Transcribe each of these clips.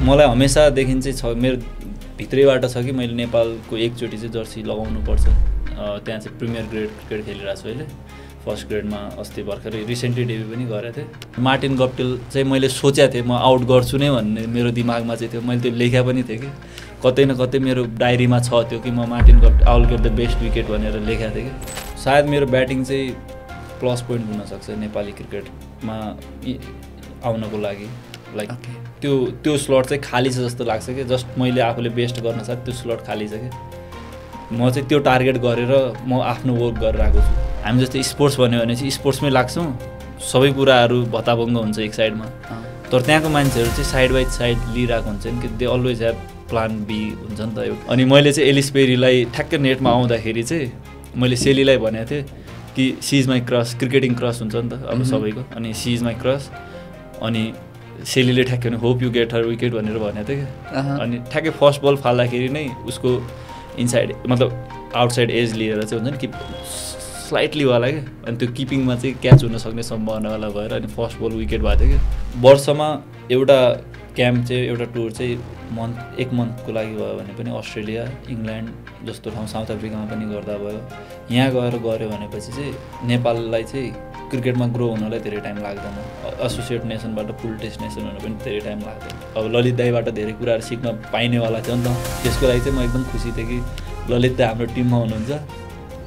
मलाई हमेसादेखि चाहिँ छ मेरो भित्रैबाट छ कि मैले नेपालको एकचोटि चाहिँ जर्सी लगाउनुपर्छ। त्यहाँ चाहिँ प्रिमियर ग्रेड क्रिकेट खेलिरहेको छु अहिले। फर्स्ट ग्रेडमा अस्ति भर्खरै रिसेन्टली डेब्यू पनि गरेको थिएँ। मार्टिन गप्टिल चाहिँ मैले सोचेको थिएँ म आउट गर्छु नै भन्ने मेरो दिमागमा चाहिँ थियो। मैले त्यो लेखेको पनि थिएँ कि कतै न कतै मेरो डायरीमा छ त्यो कि म Martin Guptill I'll get the best wicket भनेर लेखेको थिएँ कि सायद मेरो ब्याटिङ चाहिँ प्लस पोइन्ट हुनसक्छ नेपाली क्रिकेटमा आउनको लागि। लाइक त्यो स्लट चाहिँ खाली छ जस्तो लाग्छ कि जस्ट मैले आफूले बेस्ट गर्न सक्छ त्यो स्लट खाली छ कि म चाहिँ त्यो टार्गेट गरेर म आफ्नो वर्क गरेर आएको छु। हामी जस्तै स्पोर्ट्स भन्यो भने चाहिँ स्पोर्ट्समै लाग्छौँ, सबै कुराहरू भत्ताभङ्ग हुन्छ एक साइडमा। तर त्यहाँको मान्छेहरू चाहिँ साइड बाई साइड लिइरहेको हुन्छ नि कि they always have plan B हुन्छ नि त एउटा। अनि मैले चाहिँ एलिस पेरीलाई ठ्याक्कै नेटमा आउँदाखेरि चाहिँ मैले सेलीलाई भनेको थिएँ कि she is my crush, cricketing crush हुन्छ नि त अब सबैको। अनि सी इज माई क्रस। अनि सेलीले ठ्याक्कै hope you get her wicket भनेर भनेको थियो कि अनि ठ्याक्कै फर्स्ट बल फाल्दाखेरि नै उसको इनसाइड मतलब आउटसाइड एज लिएर चाहिँ हुन्छ नि कि स्लाइटलीवाला क्या। अनि त्यो किपिङमा चाहिँ क्याच हुन सक्ने सम्भावनावाला भएर अनि फर्स्ट बल विकेट भएको थियो कि। वर्षमा एउटा क्याम्प चाहिँ एउटा टुर चाहिँ एक मन्थको लागि भयो भने पनि अस्ट्रेलिया, इङ्ल्यान्ड जस्तो ठाउँ, साउथ अफ्रिकामा पनि गर्दा भयो। यहाँ गएर गऱ्यो भनेपछि चाहिँ नेपाललाई चाहिँ क्रिकेटमा ग्रो हुनलाई धेरै टाइम लाग्दैन। एसोसिएट नेसनबाट फुल टेस्ट नेसन हुन पनि धेरै टाइम लाग्दैन। अब ललित दाईबाट धेरै कुराहरू सिक्न पाइनेवाला थियो नि त। त्यसको लागि चाहिँ म एकदम खुसी थिएँ कि ललित दाई हाम्रो टिममा हुनुहुन्छ,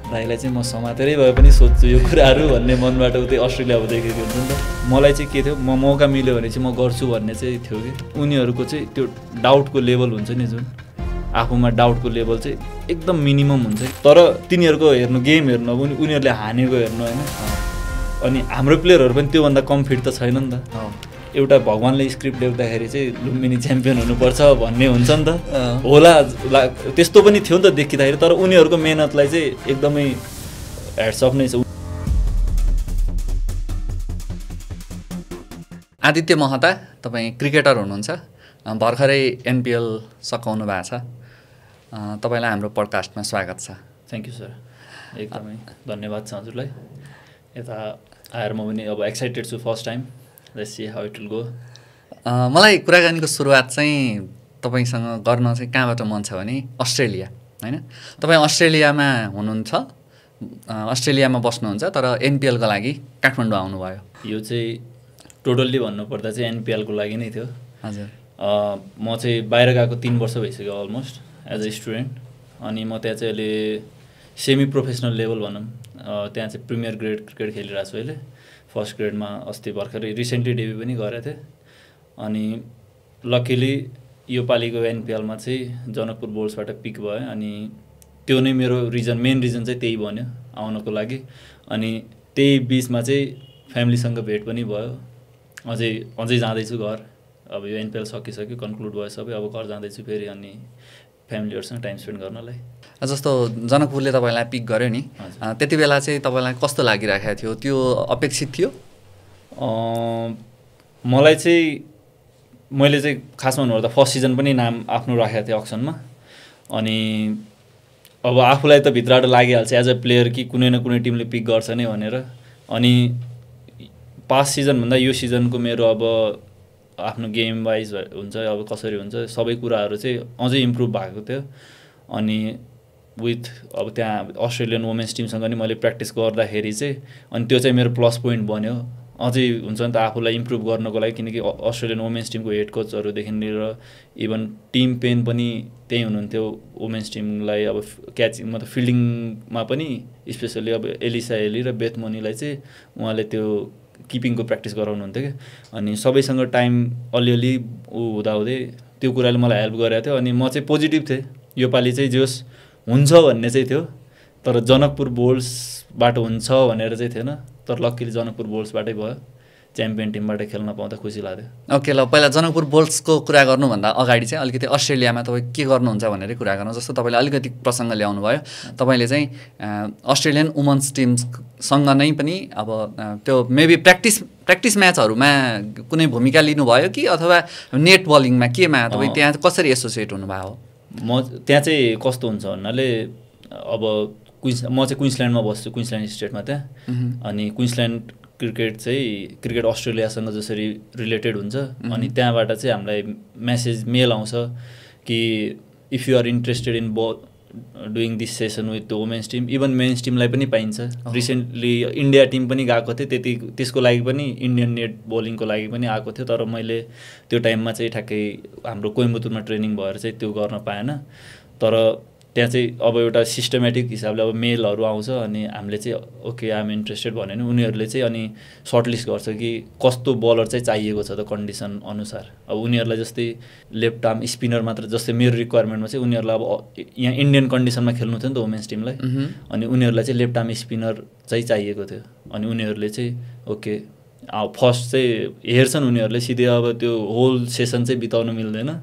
दाईलाई चाहिँ म समातेरै भए पनि सोध्छु यो कुराहरू भन्ने मनबाट उतै अस्ट्रेलिया देखेको हुन्छ नि त। मलाई चाहिँ के थियो म मौका मिल्यो भने चाहिँ म गर्छु भन्ने चाहिँ थियो कि उनीहरूको चाहिँ त्यो डाउटको लेभल हुन्छ नि जुन आफूमा डाउटको लेभल चाहिँ एकदम मिनिमम हुन्छ। तर तिनीहरूको हेर्नु गेम हेर्नु अब उनीहरूले हानेको हेर्नु होइन। अनि हाम्रो प्लेयरहरू पनि त्योभन्दा कम फिट त छैन नि त। एउटा भगवान्ले स्क्रिप्ट लेख्दाखेरि चाहिँ लुम्बिनी च्याम्पियन हुनुपर्छ भन्ने हुन्छ नि त। होला त्यस्तो पनि थियो नि त देखिँदाखेरि। तर उनीहरूको मेहनतलाई चाहिँ एकदमै ह्याट्स अफ नै छ। आदित्य महता, तपाईँ क्रिकेटर हुनुहुन्छ, भर्खरै एनपिएल सकाउनु भएको छ। तपाईँलाई हाम्रो पडकास्टमा स्वागत छ। थ्याङ्क यू सर, एकदमै धन्यवाद छ हजुरलाई। यता आएर म पनि अब एक्साइटेड छु first time. Let's see how it will go. मलाई कुराकानीको सुरुवात चाहिँ तपाईँसँग गर्न चाहिँ कहाँबाट मन छ भने अस्ट्रेलिया होइन। तपाईँ अस्ट्रेलियामा हुनुहुन्छ, अस्ट्रेलियामा बस्नुहुन्छ, तर एनपिएलको लागि काठमाडौँ आउनुभयो। यो चाहिँ टोटल्ली भन्नुपर्दा चाहिँ एनपिएलको लागि नै थियो। हजुर। म चाहिँ बाहिर गएको 3 वर्ष भइसक्यो अलमोस्ट एज अ स्टुडेन्ट। अनि म त्यहाँ चाहिँ अहिले सेमी प्रोफेसनल लेभल भनौँ त्यहाँ चाहिँ प्रिमियर ग्रेड क्रिकेट खेलिरहेको छु अहिले। फर्स्ट ग्रेडमा अस्ति भर्खरै रिसेन्टली डेब्यू पनि गरेको थिएँ। अनि लकिली यो पालिको एनपिएलमा चाहिँ जनकपुर बोल्सबाट पिक भयो। अनि त्यो नै मेरो मेन रिजन चाहिँ त्यही बन्यो आउनको लागि। अनि त्यही बिचमा चाहिँ फ्यामिलीसँग भेट पनि भयो। अझै जाँदैछु घर। अब यो एनपिएल सकिसक्यो, कन्क्लुड भयो सबै, अब घर जाँदैछु फेरि अनि फ्यामिलीहरूसँग टाइम स्पेन्ड गर्नलाई। जस्तो जनकपुरले तपाईँलाई पिक गर्यो नि, त्यति बेला चाहिँ तपाईँलाई कस्तो लागिरहेको थियो? त्यो अपेक्षित थियो? मलाई चाहिँ मैले चाहिँ खासमा भन्नुपर्दा फर्स्ट सिजन पनि नाम आफ्नो राखेको थिएँ अक्सनमा। अनि अब आफूलाई त भित्रबाट लागिहाल्छ एज अ प्लेयर कि कुनै न कुनै टिमले पिक गर्छ नै भनेर। अनि पास्ट सिजनभन्दा यो सिजनको मेरो अब आफ्नो गेम वाइज हुन्छ अब कसरी हुन्छ सबै कुराहरू चाहिँ अझै इम्प्रुभ भएको थियो। अनि विथ अब त्यहाँ अस्ट्रेलियन वुमेन्स टिमसँग नि मैले प्र्याक्टिस गर्दाखेरि चाहिँ अनि त्यो चाहिँ मेरो प्लस पोइन्ट बन्यो। अझै हुन्छ नि त आफूलाई इम्प्रुभ गर्नको लागि, किनकि अस्ट्रेलियन वुमेन्स टिमको हेड कोचहरूदेखि लिएर इभन टिम पेन पनि त्यही हुनुहुन्थ्यो वुमेन्स टिमलाई। अब क्याचिङ मतलब फिल्डिङमा पनि स्पेसली अब एलिसा हेली र बेथ मोनीलाई चाहिँ उहाँले त्यो किपिङको प्र्याक्टिस गराउनुहुन्थ्यो क्या। अनि सबैसँग टाइम अलिअलि हुँदाहुँदै त्यो कुराले मलाई हेल्प गरेको थियो। अनि म चाहिँ पोजिटिभ थिएँ योपालि चाहिँ जोस् हुन्छ भन्ने चाहिँ थियो। तर जनकपुर बोल्सबाट हुन्छ भनेर चाहिँ थिएन। तर लक्कीले जनकपुर बोल्सबाटै भयो। च्याम्पियन टिमबाट खेल्न पाउँदा खुसी लाग्यो। ओके, ल पहिला जनकपुर बोल्सको कुरा गर्नुभन्दा अगाडि चाहिँ अलिकति अस्ट्रेलियामा तपाईँ के गर्नुहुन्छ भनेर कुरा गर्नु। जस्तो तपाईँले अलिकति प्रसङ्ग ल्याउनु भयो, तपाईँले चाहिँ अस्ट्रेलियन वुमन्स टिमसँग नै पनि अब त्यो मेबी प्र्याक्टिस म्याचहरूमा कुनै भूमिका लिनुभयो कि अथवा नेट बलिङमा केमा तपाईँ त्यहाँ कसरी एसोसिएट हुनुभयो हो? म त्यहाँ चाहिँ कस्तो हुन्छ भन्नाले अब म चाहिँ क्विन्सल्यान्डमा बस्छु, क्विन्सल्यान्ड स्टेटमा त्यहाँ। अनि क्विन्सल्यान्ड क्रिकेट अस्ट्रेलियासँग जसरी रिलेटेड हुन्छ अनि त्यहाँबाट चाहिँ हामीलाई मेल आउँछ कि if you are interested in doing this session with the women's team, even men's टिमलाई पनि पाइन्छ। रिसेन्टली इन्डिया टिम पनि गएको थियो, त्यसको लागि पनि इन्डियन नेट बलिङको लागि पनि आएको थियो, तर मैले त्यो टाइममा चाहिँ ठ्याक्कै हाम्रो कोइम्बतुरमा ट्रेनिङ भएर चाहिँ त्यो गर्न पाएन। तर त्यहाँ चाहिँ अब एउटा सिस्टमेटिक हिसाबले अब मेलहरू आउँछ अनि हामीले चाहिँ ओके आइएम इन्ट्रेस्टेड भन्यो भने उनीहरूले चाहिँ अनि सर्टलिस्ट गर्छ कि कस्तो बलर चाहिँ चाहिएको छ त कन्डिसन अनुसार। अब उनीहरूलाई जस्तै लेफ्ट आर्म स्पिनर मात्र, जस्तै मेरो रिक्वायरमेन्टमा चाहिँ उनीहरूलाई अब यहाँ इन्डियन कन्डिसनमा खेल्नु थियो नि त वुमेन्स टिमलाई, अनि उनीहरूलाई चाहिँ लेफ्ट आर्म स्पिनर चाहिँ चाहिएको थियो। अनि उनीहरूले चाहिँ ओके फर्स्ट चाहिँ हेर्छन् उनीहरूले सिधै, अब त्यो होल सेसन चाहिँ बिताउनु मिल्दैन,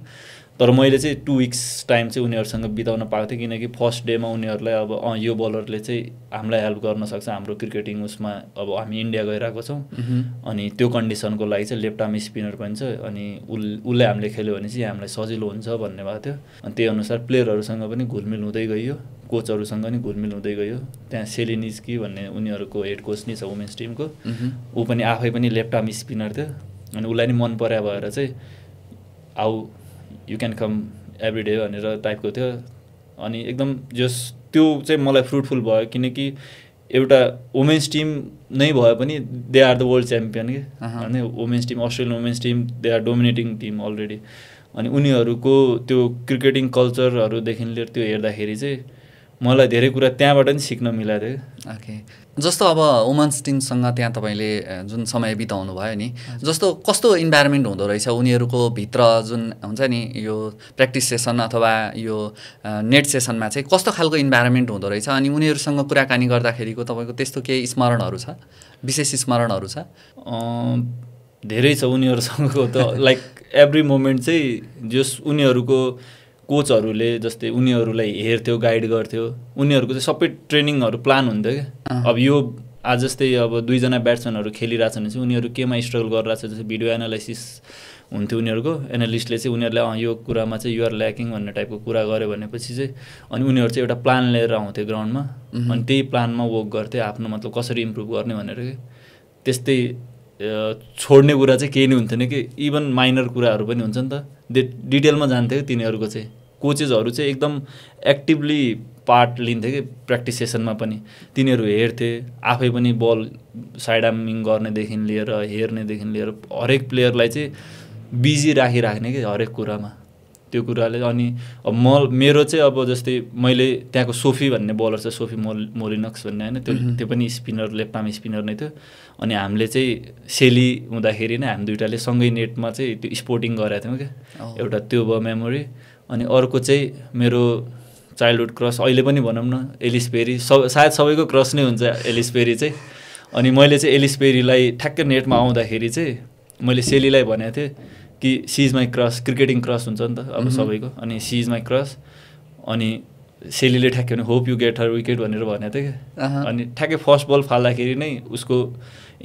तर मैले चाहिँ 2 weeks टाइम चाहिँ उनीहरूसँग बिताउन पाएको थिएँ, किनकि फर्स्ट डेमा उनीहरूलाई अब यो बलरले चाहिँ हामीलाई हेल्प गर्न सक्छ हाम्रो क्रिकेटिङ उसमा, अब हामी इन्डिया गइरहेको छौँ अनि त्यो कन्डिसनको लागि चाहिँ लेफ्ट आर्म स्पिनर पनि छ, अनि उसले हामीले खेल्यो भने चाहिँ हामीलाई सजिलो हुन्छ भन्ने भएको थियो। अनि त्यही अनुसार प्लेयरहरूसँग पनि घुलमिल हुँदै गयो, कोचहरूसँग पनि घुलमिल हुँदै गयो। त्यहाँ सेलिनिस्की भन्ने उनीहरूको हेड कोच नै छ वुमेन्स टिमको, ऊ पनि आफै पनि लेफ्ट आर्म स्पिनर थियो, अनि उसलाई नि मन पर्या भएर चाहिँ आऊ you can com every day भनेर टाइपको थियो। अनि एकदम जस त्यो चाहिँ मलाई फ्रुटफुल भयो, किनकि एउटा वुमेन्स टिम नै भए पनि they are the world champion कि होइन, women's team Australian women's team they are dominating team already. अनि उनीहरूको त्यो क्रिकेटिङ कल्चरहरूदेखि लिएर त्यो हेर्दाखेरि चाहिँ मलाई धेरै कुरा त्यहाँबाट नि सिक्न मिलाएको थियो। ओके, जस्तो अब वुमेन्स टिमसँग त्यहाँ तपाईँले जुन समय बिताउनु भयो नि, जस्तो कस्तो इन्भाइरोमेन्ट हुँदो रहेछ उनीहरूको भित्र, जुन हुन्छ नि यो प्र्याक्टिस सेसन अथवा यो नेट सेसनमा चाहिँ कस्तो खालको इन्भाइरोमेन्ट हुँदो रहेछ, अनि उनीहरूसँग कुराकानी गर्दाखेरिको तपाईँको त्यस्तो केही स्मरणहरू छ, विशेष स्मरणहरू छ? धेरै छ उनीहरूसँगको त, लाइक एभ्री मोमेन्ट चाहिँ जस उनीहरूको कोचहरूले जस्तै उनीहरूलाई हेर्थ्यो, गाइड गर्थ्यो, उनीहरूको चाहिँ सबै ट्रेनिङहरू प्लान हुन्थ्यो क्या। अब यो आज जस्तै अब 2 जना ब्याट्सम्यानहरू खेलिरहेछ भने चाहिँ उनीहरू केमा स्ट्रगल गरिरहेछ, जस्तै भिडियो एनालाइसिस हुन्थ्यो उनीहरूको, एनालिस्टले चाहिँ उनीहरूलाई यो कुरामा चाहिँ युआर ल्याकिङ भन्ने टाइपको कुरा गर्यो भनेपछि चाहिँ अनि उनीहरू चाहिँ एउटा प्लान लिएर आउँथ्यो ग्राउन्डमा, अनि त्यही प्लानमा वर्क गर्थे आफ्नो मतलब कसरी इम्प्रुभ गर्ने भनेर कि। त्यस्तै छोड्ने कुरा चाहिँ केही नै हुन्थेन कि, इभन माइनर कुराहरू पनि हुन्छ नि त, डिटेलमा जान्थ्यो तिनीहरूको चाहिँ। कोचेसहरू चाहिँ एकदम एक्टिभली पार्ट लिन्थे कि प्र्याक्टिस सेसनमा पनि, तिनीहरू हेर्थे, आफै पनि बल साइड आर्मिङ गर्नेदेखि लिएर हेर्नेदेखि लिएर हरेक प्लेयरलाई चाहिँ बिजी राखिराख्ने कि हरेक कुरामा, त्यो कुराले। अनि अब मेरो चाहिँ अब जस्तै मैले त्यहाँको सोफी भन्ने बलर छ, सोफी मोलिनक्स भन्ने होइन, त्यो पनि स्पिनर, लेफ्ट आर्म स्पिनर नै थियो। अनि हामीले चाहिँ सेली हुँदाखेरि नै हामी दुइटाले सँगै नेटमा चाहिँ त्यो स्पोर्टिङ गरेका थियौँ क्या, एउटा त्यो भयो मेमोरी। अनि अर्को चाहिँ मेरो चाइल्डहुड क्रस अहिले पनि भनौँ न एलिस पेरी, सायद सबैको क्रस नै हुन्छ एलिस पेरी चाहिँ। अनि मैले चाहिँ एलिस पेरीलाई ठ्याक्कै नेटमा आउँदाखेरि चाहिँ मैले सेलीलाई भनेको थिएँ कि she is my crush, cricketing crush हुन्छ नि त अब सबैको, अनि सी इज माई क्रस। अनि सेलीले ठ्याक्कै hope you get her wicket भनेर भनेको थियो क्या। अनि ठ्याक्कै फर्स्ट बल फाल्दाखेरि नै उसको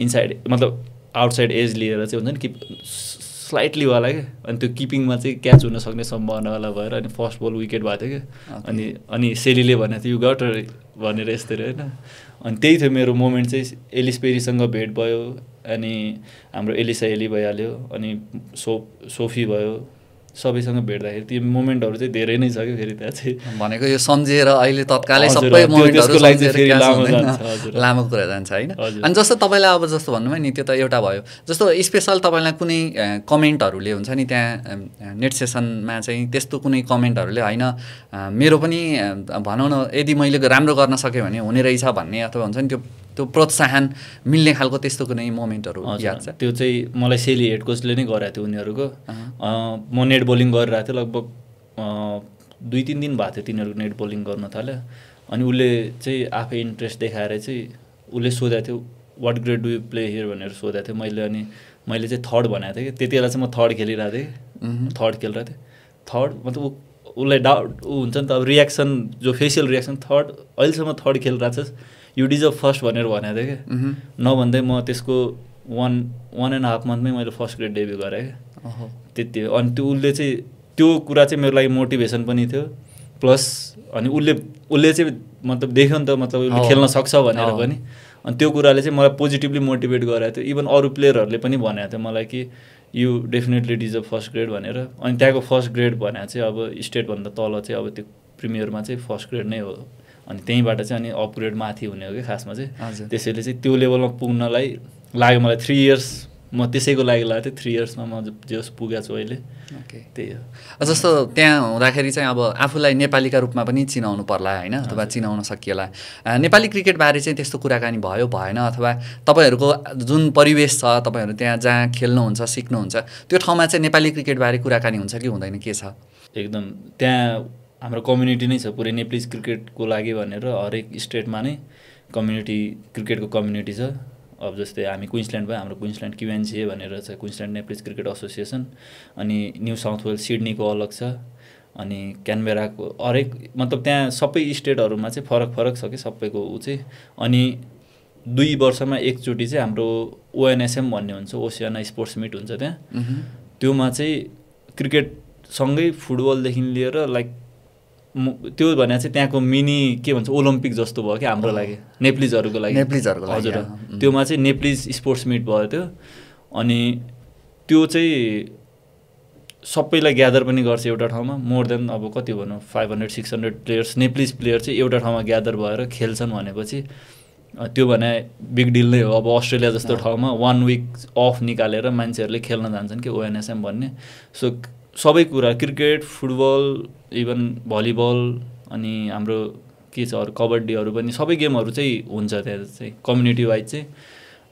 इनसाइड मतलब आउटसाइड एज लिएर चाहिँ हुन्छ नि कि स्लाइटलीवाला क्या, अनि त्यो किपिङमा चाहिँ क्याच हुन सक्ने सम्भावनावाला भएर अनि फर्स्ट बल विकेट भएको थियो क्या। अनि सेलीले भनेको थियो यु गट भनेर यस्तरी होइन। अनि त्यही थियो मेरो मोमेन्ट चाहिँ, एलिस पेरीसँग भेट भयो, अनि हाम्रो एलिसा एली भइहाल्यो, अनि सोफी भयो, सबैसँग भेट्दाखेरि त्यो मोमेन्टहरू चाहिँ धेरै नै छ कि फेरि त्यहाँ चाहिँ भनेको यो सम्झेर अहिले तत्कालै सबै मोमेन्टहरू लामो कुरा जान्छ होइन। अनि जस्तो तपाईँलाई अब जस्तो भन्नुभयो नि त्यो त एउटा भयो, जस्तो स्पेसल तपाईँलाई कुनै कमेन्टहरूले हुन्छ नि त्यहाँ नेट सेसनमा चाहिँ त्यस्तो कुनै कमेन्टहरूले होइन मेरो पनि भनौँ न यदि मैले राम्रो गर्न सकेँ भने हुने रहेछ भन्ने अथवा हुन्छ नि त्यो प्रोत्साहन मिल्ने खालको त्यस्तो कुनै मोमेन्टहरू याद छ? त्यो चाहिँ मलाई सेली हेड कोचले नै गराएको थियो उनीहरूको। म नेट बोलिङ गरिरहेको थिएँ, लगभग 2-3 दिन भएको थियो तिनीहरू नेट बोलिङ गर्न थाल्यो। अनि उसले चाहिँ आफै इन्ट्रेस्ट देखाएर चाहिँ उसले सोधेको थियो what grade do you play here भनेर सोधेको थियो मैले। अनि मैले चाहिँ थर्ड भनेको थिएँ कि त्यति बेला चाहिँ म थर्ड खेलिरहेको थिएँ, थर्ड खेलिरहेको थिएँ। थर्ड मतलब उसलाई डाउट हुन्छ नि त, अब रियाक्सन जो फेसियल रियाक्सन, थर्ड अहिलेसम्म थर्ड खेलिरहेको छ, यु डिजर्भ फर्स्ट भनेर भनेको थिएँ क्या। नभन्दै म त्यसको 1.5 मन्थमै मैले फर्स्ट ग्रेड डेब्यू गरेँ क्या, त्यति हो। अनि त्यो उसले चाहिँ त्यो कुरा चाहिँ मेरो लागि मोटिभेसन पनि थियो, प्लस अनि उसले चाहिँ मतलब देख्यो नि त मतलब उसले खेल्न सक्छ भनेर पनि। अनि त्यो कुराले चाहिँ मलाई पोजिटिभली मोटिभेट गराएको थियो। इभन अरू प्लेयरहरूले पनि भनेको थियो मलाई कि you definitely deserve first grade भनेर। अनि त्यहाँको फर्स्ट ग्रेड भने चाहिँ अब स्टेटभन्दा तल चाहिँ अब त्यो प्रिमियरमा चाहिँ फर्स्ट ग्रेड नै हो। अनि त्यहीँबाट चाहिँ अनि अपग्रेड माथि हुने हो कि खासमा चाहिँ। त्यसैले चाहिँ त्यो लेभलमा पुग्नलाई लाग्यो मलाई 3 इयर्स, म त्यसैको लागि लाग्यो थियो 3 इयर्समा म जे होस् पुगेको छु अहिले। त्यही हो। जस्तो त्यहाँ हुँदाखेरि चाहिँ अब आफूलाई नेपालीका रूपमा पनि चिनाउनु पर्ला होइन, अथवा चिनाउन सकिएला। नेपाली क्रिकेटबारे चाहिँ त्यस्तो कुराकानी भयो भएन, अथवा तपाईँहरूको जुन परिवेश छ, तपाईँहरू त्यहाँ जहाँ खेल्नुहुन्छ सिक्नुहुन्छ त्यो ठाउँमा चाहिँ नेपाली क्रिकेटबारे कुराकानी हुन्छ कि हुँदैन, के छ? एकदम त्यहाँ हाम्रो कम्युनिटी नै छ पुरै नेप्लिज क्रिकेटको लागि भनेर। हरेक स्टेटमा नै कम्युनिटी क्रिकेटको कम्युनिटी छ। अब जस्तै हामी क्विन्सल्यान्ड भयो, हाम्रो क्विन्सल्यान्ड QNCA भनेर छ, क्विन्सल्यान्ड नेप्लिज क्रिकेट एसोसिएसन। अनि न्यू साउथ वेल्स सिडनीको अलग छ, अनि क्यानबेराको हरेक मतलब त्यहाँ सबै स्टेटहरूमा चाहिँ फरक फरक छ कि सबैको ऊ चाहिँ। अनि 2 वर्षमा एकचोटि चाहिँ हाम्रो ONSM भन्ने हुन्छ, ओसियाना स्पोर्ट्स मिट हुन्छ त्यहाँ। त्योमा चाहिँ क्रिकेटसँगै फुटबलदेखि लिएर लाइक त्यो भने चाहिँ त्यहाँको मिनी के भन्छ ओलम्पिक जस्तो भयो कि हाम्रो लागि, नेप्लिजहरूको लागि। हजुर, त्योमा चाहिँ नेप्लिज स्पोर्ट्स मिट भयो त्यो। अनि त्यो चाहिँ सबैलाई ग्यादर पनि गर्छ एउटा ठाउँमा। मोर देन अब कति भनौँ 500-600 प्लेयर्स, नेप्लिज प्लेयर चाहिँ एउटा ठाउँमा ग्यादर भएर खेल्छन् भनेपछि त्यो भने बिग डिल नै हो। अब अस्ट्रेलिया जस्तो ठाउँमा 1 विक अफ निकालेर मान्छेहरूले खेल्न जान्छन् कि ONSM भन्ने। सो सबै कुरा क्रिकेट, फुटबल, इभन भलिबल, अनि हाम्रो के छ अरू कबड्डीहरू पनि सबै गेमहरू चाहिँ हुन्छ त्यहाँ चाहिँ कम्युनिटी वाइज चाहिँ।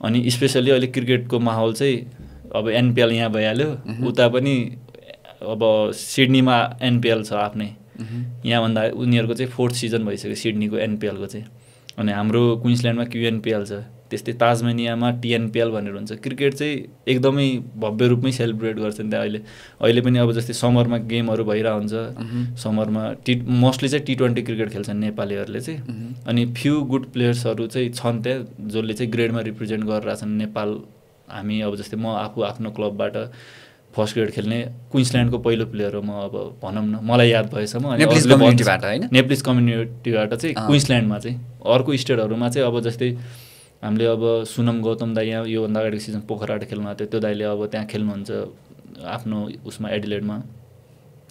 अनि स्पेसली अहिले क्रिकेटको माहौल चाहिँ अब NPL यहाँ भइहाल्यो, उता पनि अब सिडनीमा NPL छ आफ्नै। यहाँभन्दा उनीहरूको चाहिँ 4th सिजन भइसक्यो सिडनीको NPL को चाहिँ। अनि हाम्रो क्विन्सल्यान्डमा QNPL छ, त्यस्तै ताजमेनियामा TNPL भनेर हुन्छ। क्रिकेट चाहिँ एकदमै भव्य रूपमै सेलिब्रेट गर्छन् त्यहाँ अहिले पनि। अब जस्तै समरमा गेमहरू भइरहेको हुन्छ, समरमा मोस्टली चाहिँ T20 क्रिकेट खेल्छन् नेपालीहरूले चाहिँ। अनि फ्यु गुड प्लेयर्सहरू चाहिँ छन् त्यहाँ जसले चाहिँ ग्रेडमा रिप्रेजेन्ट गरिरहेछन् नेपाल। हामी अब जस्तै म आफू आफ्नो क्लबबाट फर्स्ट ग्रेड खेल्ने क्विन्सल्यान्डको पहिलो प्लेयर हो म, अब भनौँ न मलाई याद भएसम्म। नेप्लिज कम्युनिटीबाट होइन, नेप्लिज कम्युनिटीबाट चाहिँ क्विन्सल्यान्डमा चाहिँ। अर्को स्टेटहरूमा चाहिँ अब जस्तै हामीले अब सुनम गौतम दाई यहाँ योभन्दा अगाडिको सिजन पोखराबाट खेल्नु आएको थियो, त्यो दाइले अब त्यहाँ खेल्नुहुन्छ आफ्नो उसमा एडिलेडमा।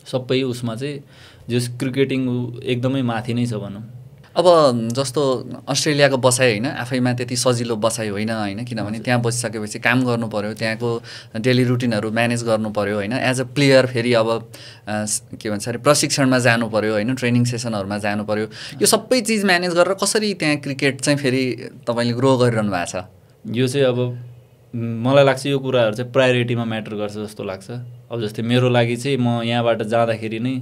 सबै उसमा चाहिँ जस क्रिकेटिङ एकदमै माथि नै छ भनौँ। अब जस्तो अस्ट्रेलियाको बसाइ होइन आफैमा त्यति सजिलो बसाइ होइन, किनभने त्यहाँ बसिसकेपछि काम गर्नु पऱ्यो, त्यहाँको डेली रुटिनहरू म्यानेज गर्नु पऱ्यो होइन। एज अ प्लेयर फेरि अब के भन्छ अरे प्रशिक्षणमा जानु पऱ्यो होइन, ट्रेनिङ सेसनहरूमा जानु पऱ्यो। यो सबै चिज म्यानेज गरेर कसरी त्यहाँ क्रिकेट चाहिँ फेरि तपाईँले ग्रो गरिरहनु भएको छ? यो चाहिँ अब मलाई लाग्छ यो कुराहरू चाहिँ प्रायोरिटीमा म्याटर गर्छ जस्तो लाग्छ। अब जस्तै मेरो लागि चाहिँ म यहाँबाट जाँदाखेरि नै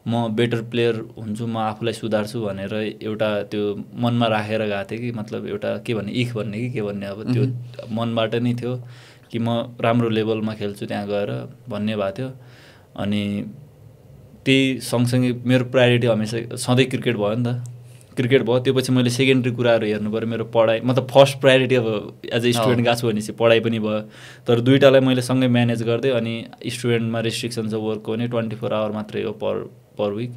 म बेटर प्लेयर हुन्छु, म आफूलाई सुधार्छु भनेर एउटा त्यो मनमा राखेर गएको थिएँ कि मतलब एउटा के भन्ने इख भन्ने कि के भन्ने, अब त्यो मनबाट नै थियो कि म राम्रो लेभलमा खेल्छु त्यहाँ गएर भन्ने भएको थियो। अनि त्यही सँगसँगै मेरो प्रायोरिटी हमेसा सधैँ क्रिकेट भयो नि त, क्रिकेट भयो। त्यो पछि मैले सेकेन्डरी कुराहरू हेर्नु पऱ्यो, मेरो पढाइ मतलब फर्स्ट प्रायोरिटी अब एज अ स्टुडेन्ट गएको छु भनेपछि पढाइ पनि भयो। तर दुइटालाई मैले सँगै म्यानेज गर्दै, अनि स्टुडेन्टमा रेस्ट्रिक्सन छ वर्कको पनि 24 आवर मात्रै हो पर विक।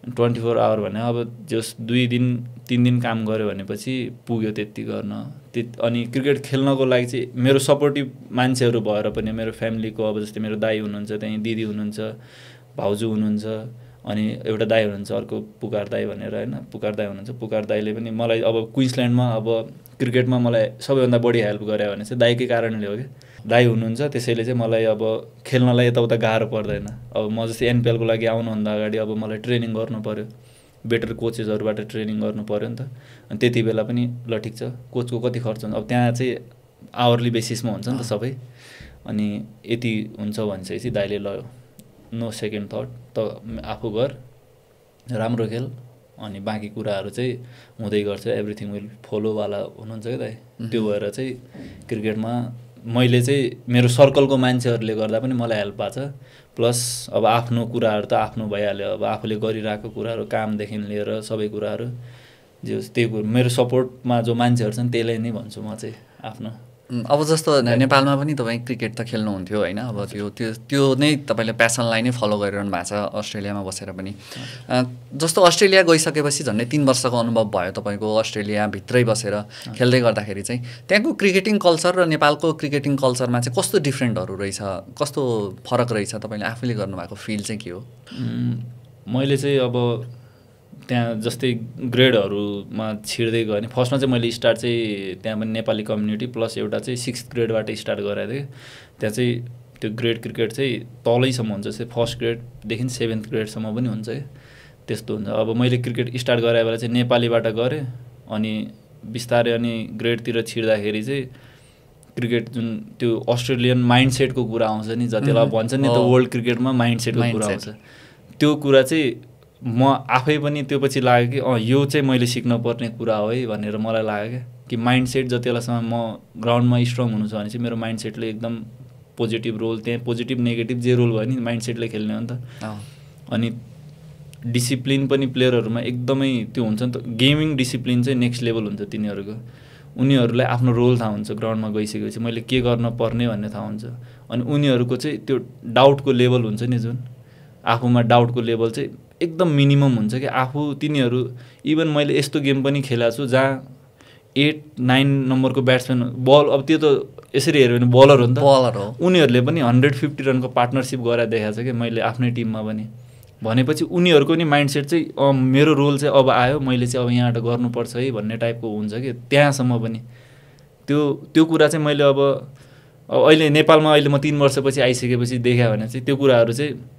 24 आवर भने अब जस 2 दिन 3 दिन काम गऱ्यो भनेपछि पुग्यो त्यति गर्न। अनि क्रिकेट खेल्नको लागि चाहिँ मेरो सपोर्टिभ मान्छेहरू भएर पनि मेरो फ्यामिलीको अब जस्तै मेरो दाई हुनुहुन्छ, त्यहीँ दिदी हुनुहुन्छ, भाउजू हुनुहुन्छ, अनि एउटा दाई हुनुहुन्छ अर्को पुकार दाई भनेर होइन, पुकार दाई हुनुहुन्छ। पुकार दाईले पनि मलाई अब क्विन्सल्यान्डमा अब क्रिकेटमा मलाई सबैभन्दा बढी हेल्प गरे भने चाहिँ दाईकै कारणले हो कि दाई हुनुहुन्छ। त्यसैले चाहिँ मलाई अब खेल्नलाई यताउता गाह्रो पर्दैन। अब म जस्तै NPL को लागि आउनुभन्दा अगाडि अब मलाई ट्रेनिङ गर्नु पऱ्यो, बेटर कोचेसहरूबाट ट्रेनिङ गर्नु पऱ्यो नि त। अनि त्यति बेला पनि ल ठिक छ कोचको कति खर्च हुन्छ, अब त्यहाँ चाहिँ आवरली बेसिसमा हुन्छ नि त सबै। अनि यति हुन्छ भनेपछि दाइले ल नो सेकेन्ड थट त आफू गर, राम्रो खेल, अनि बाँकी कुराहरू चाहिँ हुँदै गर्छ, एभ्रिथिङ विल फलोवाला हुनुहुन्छ क्या दाइ। त्यो भएर चाहिँ क्रिकेटमा मैले चाहिँ मेरो सर्कलको मान्छेहरूले गर्दा पनि मलाई हेल्प भएको छ। प्लस अब आफ्नो कुराहरू त आफ्नो भइहाल्यो, अब आफूले गरिरहेको कुराहरू कामदेखि लिएर सबै कुराहरू जे त्यही मेरो सपोर्टमा जो मान्छेहरू छन् त्यसलाई नै भन्छु म चाहिँ आफ्नो। अब जस्तो नेपालमा पनि तपाईँ क्रिकेट त खेल्नुहुन्थ्यो होइन, अब त्यो नै तपाईँले प्यासनलाई नै फलो गरिरहनु भएको छ अस्ट्रेलियामा बसेर पनि। जस्तो अस्ट्रेलिया गइसकेपछि झन्डै 3 वर्षको अनुभव भयो तपाईँको अस्ट्रेलियाभित्रै बसेर खेल्दै गर्दाखेरि चाहिँ त्यहाँको क्रिकेटिङ कल्चर र नेपालको क्रिकेटिङ कल्चरमा चाहिँ कस्तो डिफ्रेन्टहरू रहेछ, कस्तो फरक रहेछ, तपाईँले आफूले गर्नुभएको फिल चाहिँ के हो? मैले चाहिँ अब त्यहाँ जस्तै ग्रेडहरूमा छिर्दै गएँ नि। फर्स्टमा चाहिँ मैले स्टार्ट चाहिँ त्यहाँ पनि नेपाली कम्युनिटी प्लस एउटा चाहिँ 6th ग्रेडबाट स्टार्ट गराएको थिएँ। त्यहाँ चाहिँ त्यो ग्रेड क्रिकेट चाहिँ तलैसम्म हुन्छ, जस्तै 1st ग्रेडदेखि 7th ग्रेडसम्म पनि हुन्छ है, त्यस्तो हुन्छ। अब मैले क्रिकेट स्टार्ट गराए बेला चाहिँ नेपालीबाट गरेँ, अनि बिस्तारै अनि ग्रेडतिर छिर्दाखेरि चाहिँ क्रिकेट जुन त्यो अस्ट्रेलियन माइन्डसेटको कुरा आउँछ नि, जतिलाई भन्छ नि त वर्ल्ड क्रिकेटमा माइन्डसेटको कुरा आउँछ, त्यो कुरा चाहिँ म आफै पनि त्यो पछि लाग्यो कि यो चाहिँ मैले सिक्न पर्ने कुरा हो है भनेर मलाई लाग्यो क्या, कि माइन्डसेट जति बेलासम्म म ग्राउन्डमा स्ट्रङ हुनु छ भने चाहिँ मेरो माइन्डसेटले एकदम पोजिटिभ रोल, त्यहाँ पोजिटिभ नेगेटिभ जे रोल भयो नि माइन्डसेटले खेल्ने हो नि त। अनि डिसिप्लिन पनि प्लेयरहरूमा एकदमै त्यो हुन्छ नि त, गेमिङ डिसिप्लिन चाहिँ नेक्स्ट लेभल हुन्छ तिनीहरूको। उनीहरूलाई आफ्नो रोल थाहा हुन्छ ग्राउन्डमा गइसकेपछि मैले के गर्न पर्ने भन्ने थाहा हुन्छ। अनि उनीहरूको चाहिँ त्यो डाउटको लेभल हुन्छ नि, जुन आफूमा डाउटको लेभल चाहिँ एकदम मिनिमम हुन्छ कि आफू तिनीहरू इभन मैले यस्तो गेम पनि खेलेको छु जहाँ 8-9 नम्बरको ब्याट्सम्यान बल, अब त्यो त यसरी हेऱ्यो भने बलर हो नि त, बलर हो, उनीहरूले पनि 150 रनको पार्टनरसिप गरेर देखाएको छ कि मैले आफ्नै टिममा पनि। भनेपछि उनीहरूको नि माइन्डसेट चाहिँ मेरो रोल चाहिँ अब आयो, मैले चाहिँ अब यहाँबाट गर्नुपर्छ है भन्ने टाइपको हुन्छ कि त्यहाँसम्म पनि त्यो कुरा चाहिँ मैले अब अहिले नेपालमा अहिले म 3 वर्षपछि आइसकेपछि देखायो भने चाहिँ त्यो कुराहरू चाहिँ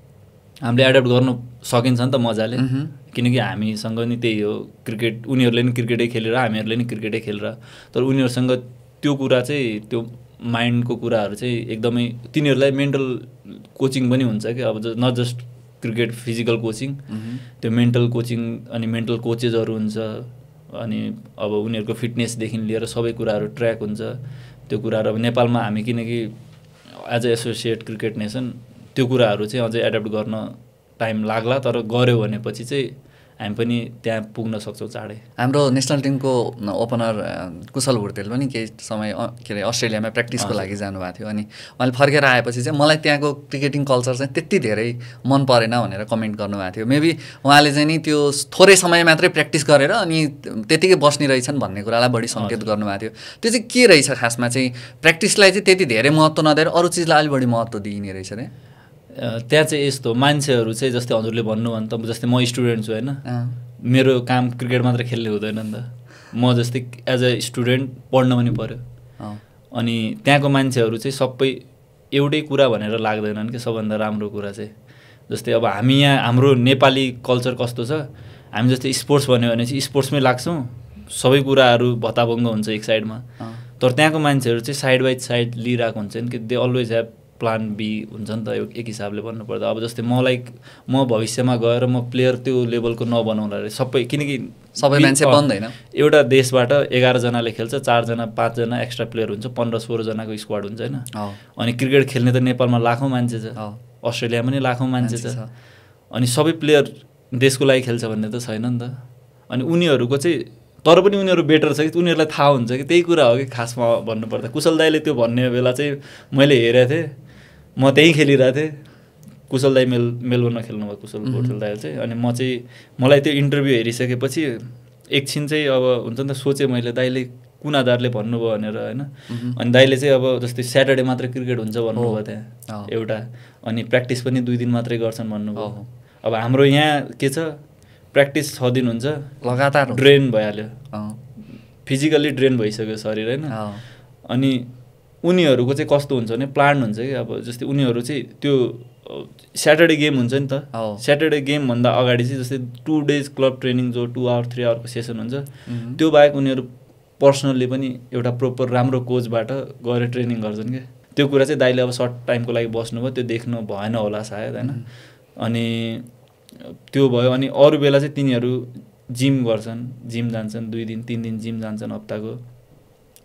हामीले एडप्ट गर्नु सकिन्छ नि त मजाले, किनकि हामीसँग नि त्यही हो क्रिकेट, उनीहरूले नि क्रिकेटै खेलेर हामीहरूले नि क्रिकेटै खेलेर, तर उनीहरूसँग त्यो कुरा चाहिँ त्यो माइन्डको कुराहरू चाहिँ एकदमै तिनीहरूलाई मेन्टल कोचिङ पनि हुन्छ कि, अब not just cricket physical coaching, त्यो मेन्टल कोचिङ अनि मेन्टल कोचेसहरू हुन्छ, अनि अब उनीहरूको फिटनेसदेखि लिएर सबै कुराहरू ट्र्याक हुन्छ। त्यो कुराहरू अब नेपालमा हामी किनकि as a associate cricket nation त्यो कुराहरू चाहिँ अझै एडप्ट गर्न टाइम लाग्ला, तर गऱ्यो भनेपछि चाहिँ हामी पनि त्यहाँ पुग्न सक्छौँ चाँडै। हाम्रो नेसनल टिमको ओपनर कुशल भुर्तेल पनि केही समय के अरे अस्ट्रेलियामा प्र्याक्टिसको लागि जानुभएको थियो, अनि उहाँले फर्केर आएपछि चाहिँ मलाई त्यहाँको क्रिकेटिङ कल्चर चाहिँ त्यति धेरै मन परेन भनेर कमेन्ट गर्नुभएको थियो। मेबी उहाँले चाहिँ नि त्यो थोरै समय मात्रै प्र्याक्टिस गरेर अनि त्यतिकै बस्ने रहेछन् भन्ने कुरालाई बढी सङ्केत गर्नुभएको थियो। त्यो चाहिँ के रहेछ खासमा चाहिँ प्र्याक्टिसलाई चाहिँ त्यति धेरै महत्त्व नदिएर अरू चिजलाई अलिक बढी महत्त्व दिइने रहेछ रे? त्यहाँ चाहिँ यस्तो मान्छेहरू चाहिँ जस्तै हजुरले भन्नु भने त जस्तै म स्टुडेन्ट छु होइन, मेरो काम क्रिकेट मात्र खेल्ने हुँदैन नि त, म जस्तै एज अ स्टुडेन्ट पढ्न पनि पऱ्यो। अनि त्यहाँको मान्छेहरू चाहिँ सबै एउटै कुरा भनेर लाग्दैनन् कि सबभन्दा राम्रो कुरा चाहिँ, जस्तै अब हामी यहाँ हाम्रो नेपाली कल्चर कस्तो छ, हामी जस्तै स्पोर्ट्स भन्यो भने चाहिँ स्पोर्ट्समै लाग्छौँ, सबै कुराहरू भत्ताभङ्ग हुन्छ एक साइडमा, तर त्यहाँको मान्छेहरू चाहिँ साइड बाई साइड लिइरहेको हुन्छ नि कि they always have plan B हुन्छ नि त एक हिसाबले भन्नुपर्दा। अब जस्तै म भविष्यमा गएर म प्लेयर त्यो लेभलको नबनाउँला रे सबै, किनकि सबै मान्छे बन्दैन। एउटा देशबाट 11 जनाले खेल्छ, 4 जना 5 जना एक्स्ट्रा प्लेयर हुन्छ, 15-16 जनाको स्क्वाड हुन्छ होइन। अनि क्रिकेट खेल्ने त नेपालमा लाखौँ मान्छे छ, अस्ट्रेलियामा पनि लाखौँ मान्छे छ, अनि सबै प्लेयर देशको लागि खेल्छ भन्ने त छैन नि त। अनि उनीहरूको चाहिँ तर पनि उनीहरू बेटर छ कि उनीहरूलाई थाहा हुन्छ कि त्यही कुरा हो कि खासमा भन्नुपर्दा। कुशल दाईले त्यो भन्ने बेला चाहिँ मैले हेरेको थिएँ, म त्यहीँ खेलिरहेको थिएँ, कुशल दाई मेलबोर्नमा खेल्नुभयो कुशल भुर्तेल दाई चाहिँ। अनि म चाहिँ मलाई त्यो इन्टरभ्यू हेरिसकेपछि एकछिन चाहिँ अब हुन्छ नि त सोचेँ मैले दाईले कुन आधारले भन्नुभयो भनेर होइन। अनि दाईले चाहिँ अब जस्तै स्याटरडे मात्र क्रिकेट हुन्छ भन्नुभयो त्यहाँ एउटा, अनि प्र्याक्टिस पनि 2 दिन मात्रै गर्छन् भन्नुभयो। अब हाम्रो यहाँ के छ, प्र्याक्टिस 6 दिन हुन्छ, लगातार ड्रेन भइहाल्यो, फिजिकल्ली ड्रेन भइसक्यो शरीर होइन। अनि उनीहरूको चाहिँ कस्तो हुन्छ भने प्लान हुन्छ कि अब जस्तै उनीहरू चाहिँ त्यो स्याटरडे गेम हुन्छ नि त, स्याटरडे गेमभन्दा अगाडि चाहिँ जस्तै 2 डेज क्लब ट्रेनिङ जो 2 आवर 3 आवरको सेसन हुन्छ, त्यो बाहेक उनीहरू पर्सनल्ली पनि एउटा प्रोपर राम्रो कोचबाट गएर ट्रेनिङ गर्छन् क्या। त्यो कुरा चाहिँ दाइले अब सर्ट टाइमको लागि बस्नुभयो, त्यो देख्नु भएन होला सायद होइन। अनि त्यो भयो, अनि अरू बेला चाहिँ तिनीहरू जिम गर्छन्, जिम जान्छन्, 2 दिन 3 दिन जिम जान्छन् हप्ताको,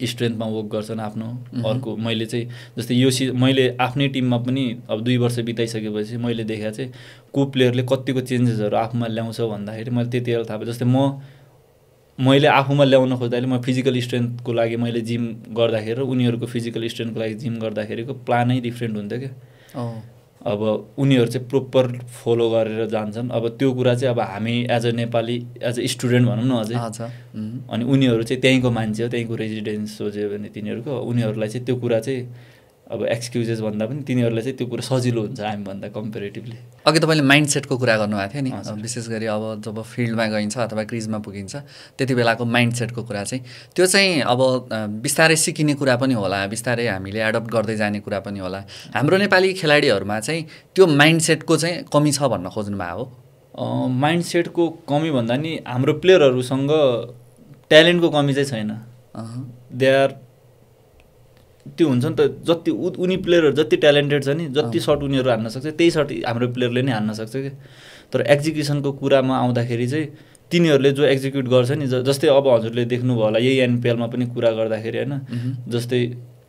स्ट्रेन्थमा वर्क गर्छन् आफ्नो। अर्को मैले चाहिँ जस्तै यो मैले आफ्नै टिममा पनि अब 2 वर्ष बिताइसकेपछि मैले देखाएको चाहिँ को प्लेयरले कतिको चेन्जेसहरू आफूमा ल्याउँछ भन्दाखेरि मैले त्यति बेला थाहा पाएँ। जस्तै मैले आफूमा ल्याउन खोज्दाखेरि म फिजिकल स्ट्रेन्थको लागि मैले जिम गर्दाखेरि र उनीहरूको फिजिकल स्ट्रेन्थको लागि जिम गर्दाखेरिको प्लानै डिफ्रेन्ट हुन्थ्यो क्या। अब उनीहरू चाहिँ प्रोपर फलो गरेर जान्छन्। अब त्यो कुरा चाहिँ अब हामी as a Nepali as a student भनौँ न अझै, अनि उनीहरू चाहिँ त्यहीँको मान्छे हो, त्यहीँको रेजिडेन्स सोच्यो भने तिनीहरूको, उनीहरूलाई चाहिँ त्यो कुरा चाहिँ अब एक्सक्युजेस भन्दा पनि तिनीहरूलाई चाहिँ त्यो कुरा सजिलो हुन्छ हामीभन्दा कम्पेरिटिभली। अघि तपाईँले माइन्डसेटको कुरा गर्नुभएको थियो नि, विशेष गरी अब जब फिल्डमा गइन्छ अथवा क्रिजमा पुगिन्छ त्यति बेलाको माइन्डसेटको कुरा चाहिँ त्यो चाहिँ अब बिस्तारै सिकिने कुरा पनि होला, बिस्तारै हामीले एडप्ट गर्दै जाने कुरा पनि होला। हाम्रो नेपाली खेलाडीहरूमा चाहिँ त्यो माइन्डसेटको चाहिँ कमी छ भन्न खोज्नु भएको हो? माइन्डसेटको कमी भन्दा नि हाम्रो प्लेयरहरूसँग ट्यालेन्टको कमी चाहिँ छैन। दे आर त्यो हुन्छ नि त, जति उनी प्लेयरहरू जति ट्यालेन्टेड छ नि, जति सर्ट उनीहरू हान्न सक्छ त्यही सर्ट हाम्रो प्लेयरले नै हान्न सक्छ क्या। तर एक्जिक्युसनको कुरामा आउँदाखेरि चाहिँ तिनीहरूले जो एक्जिक्युट गर्छ नि, जस्तै अब हजुरले देख्नुभयो होला यही एनपिएलमा पनि कुरा गर्दाखेरि होइन, जस्तै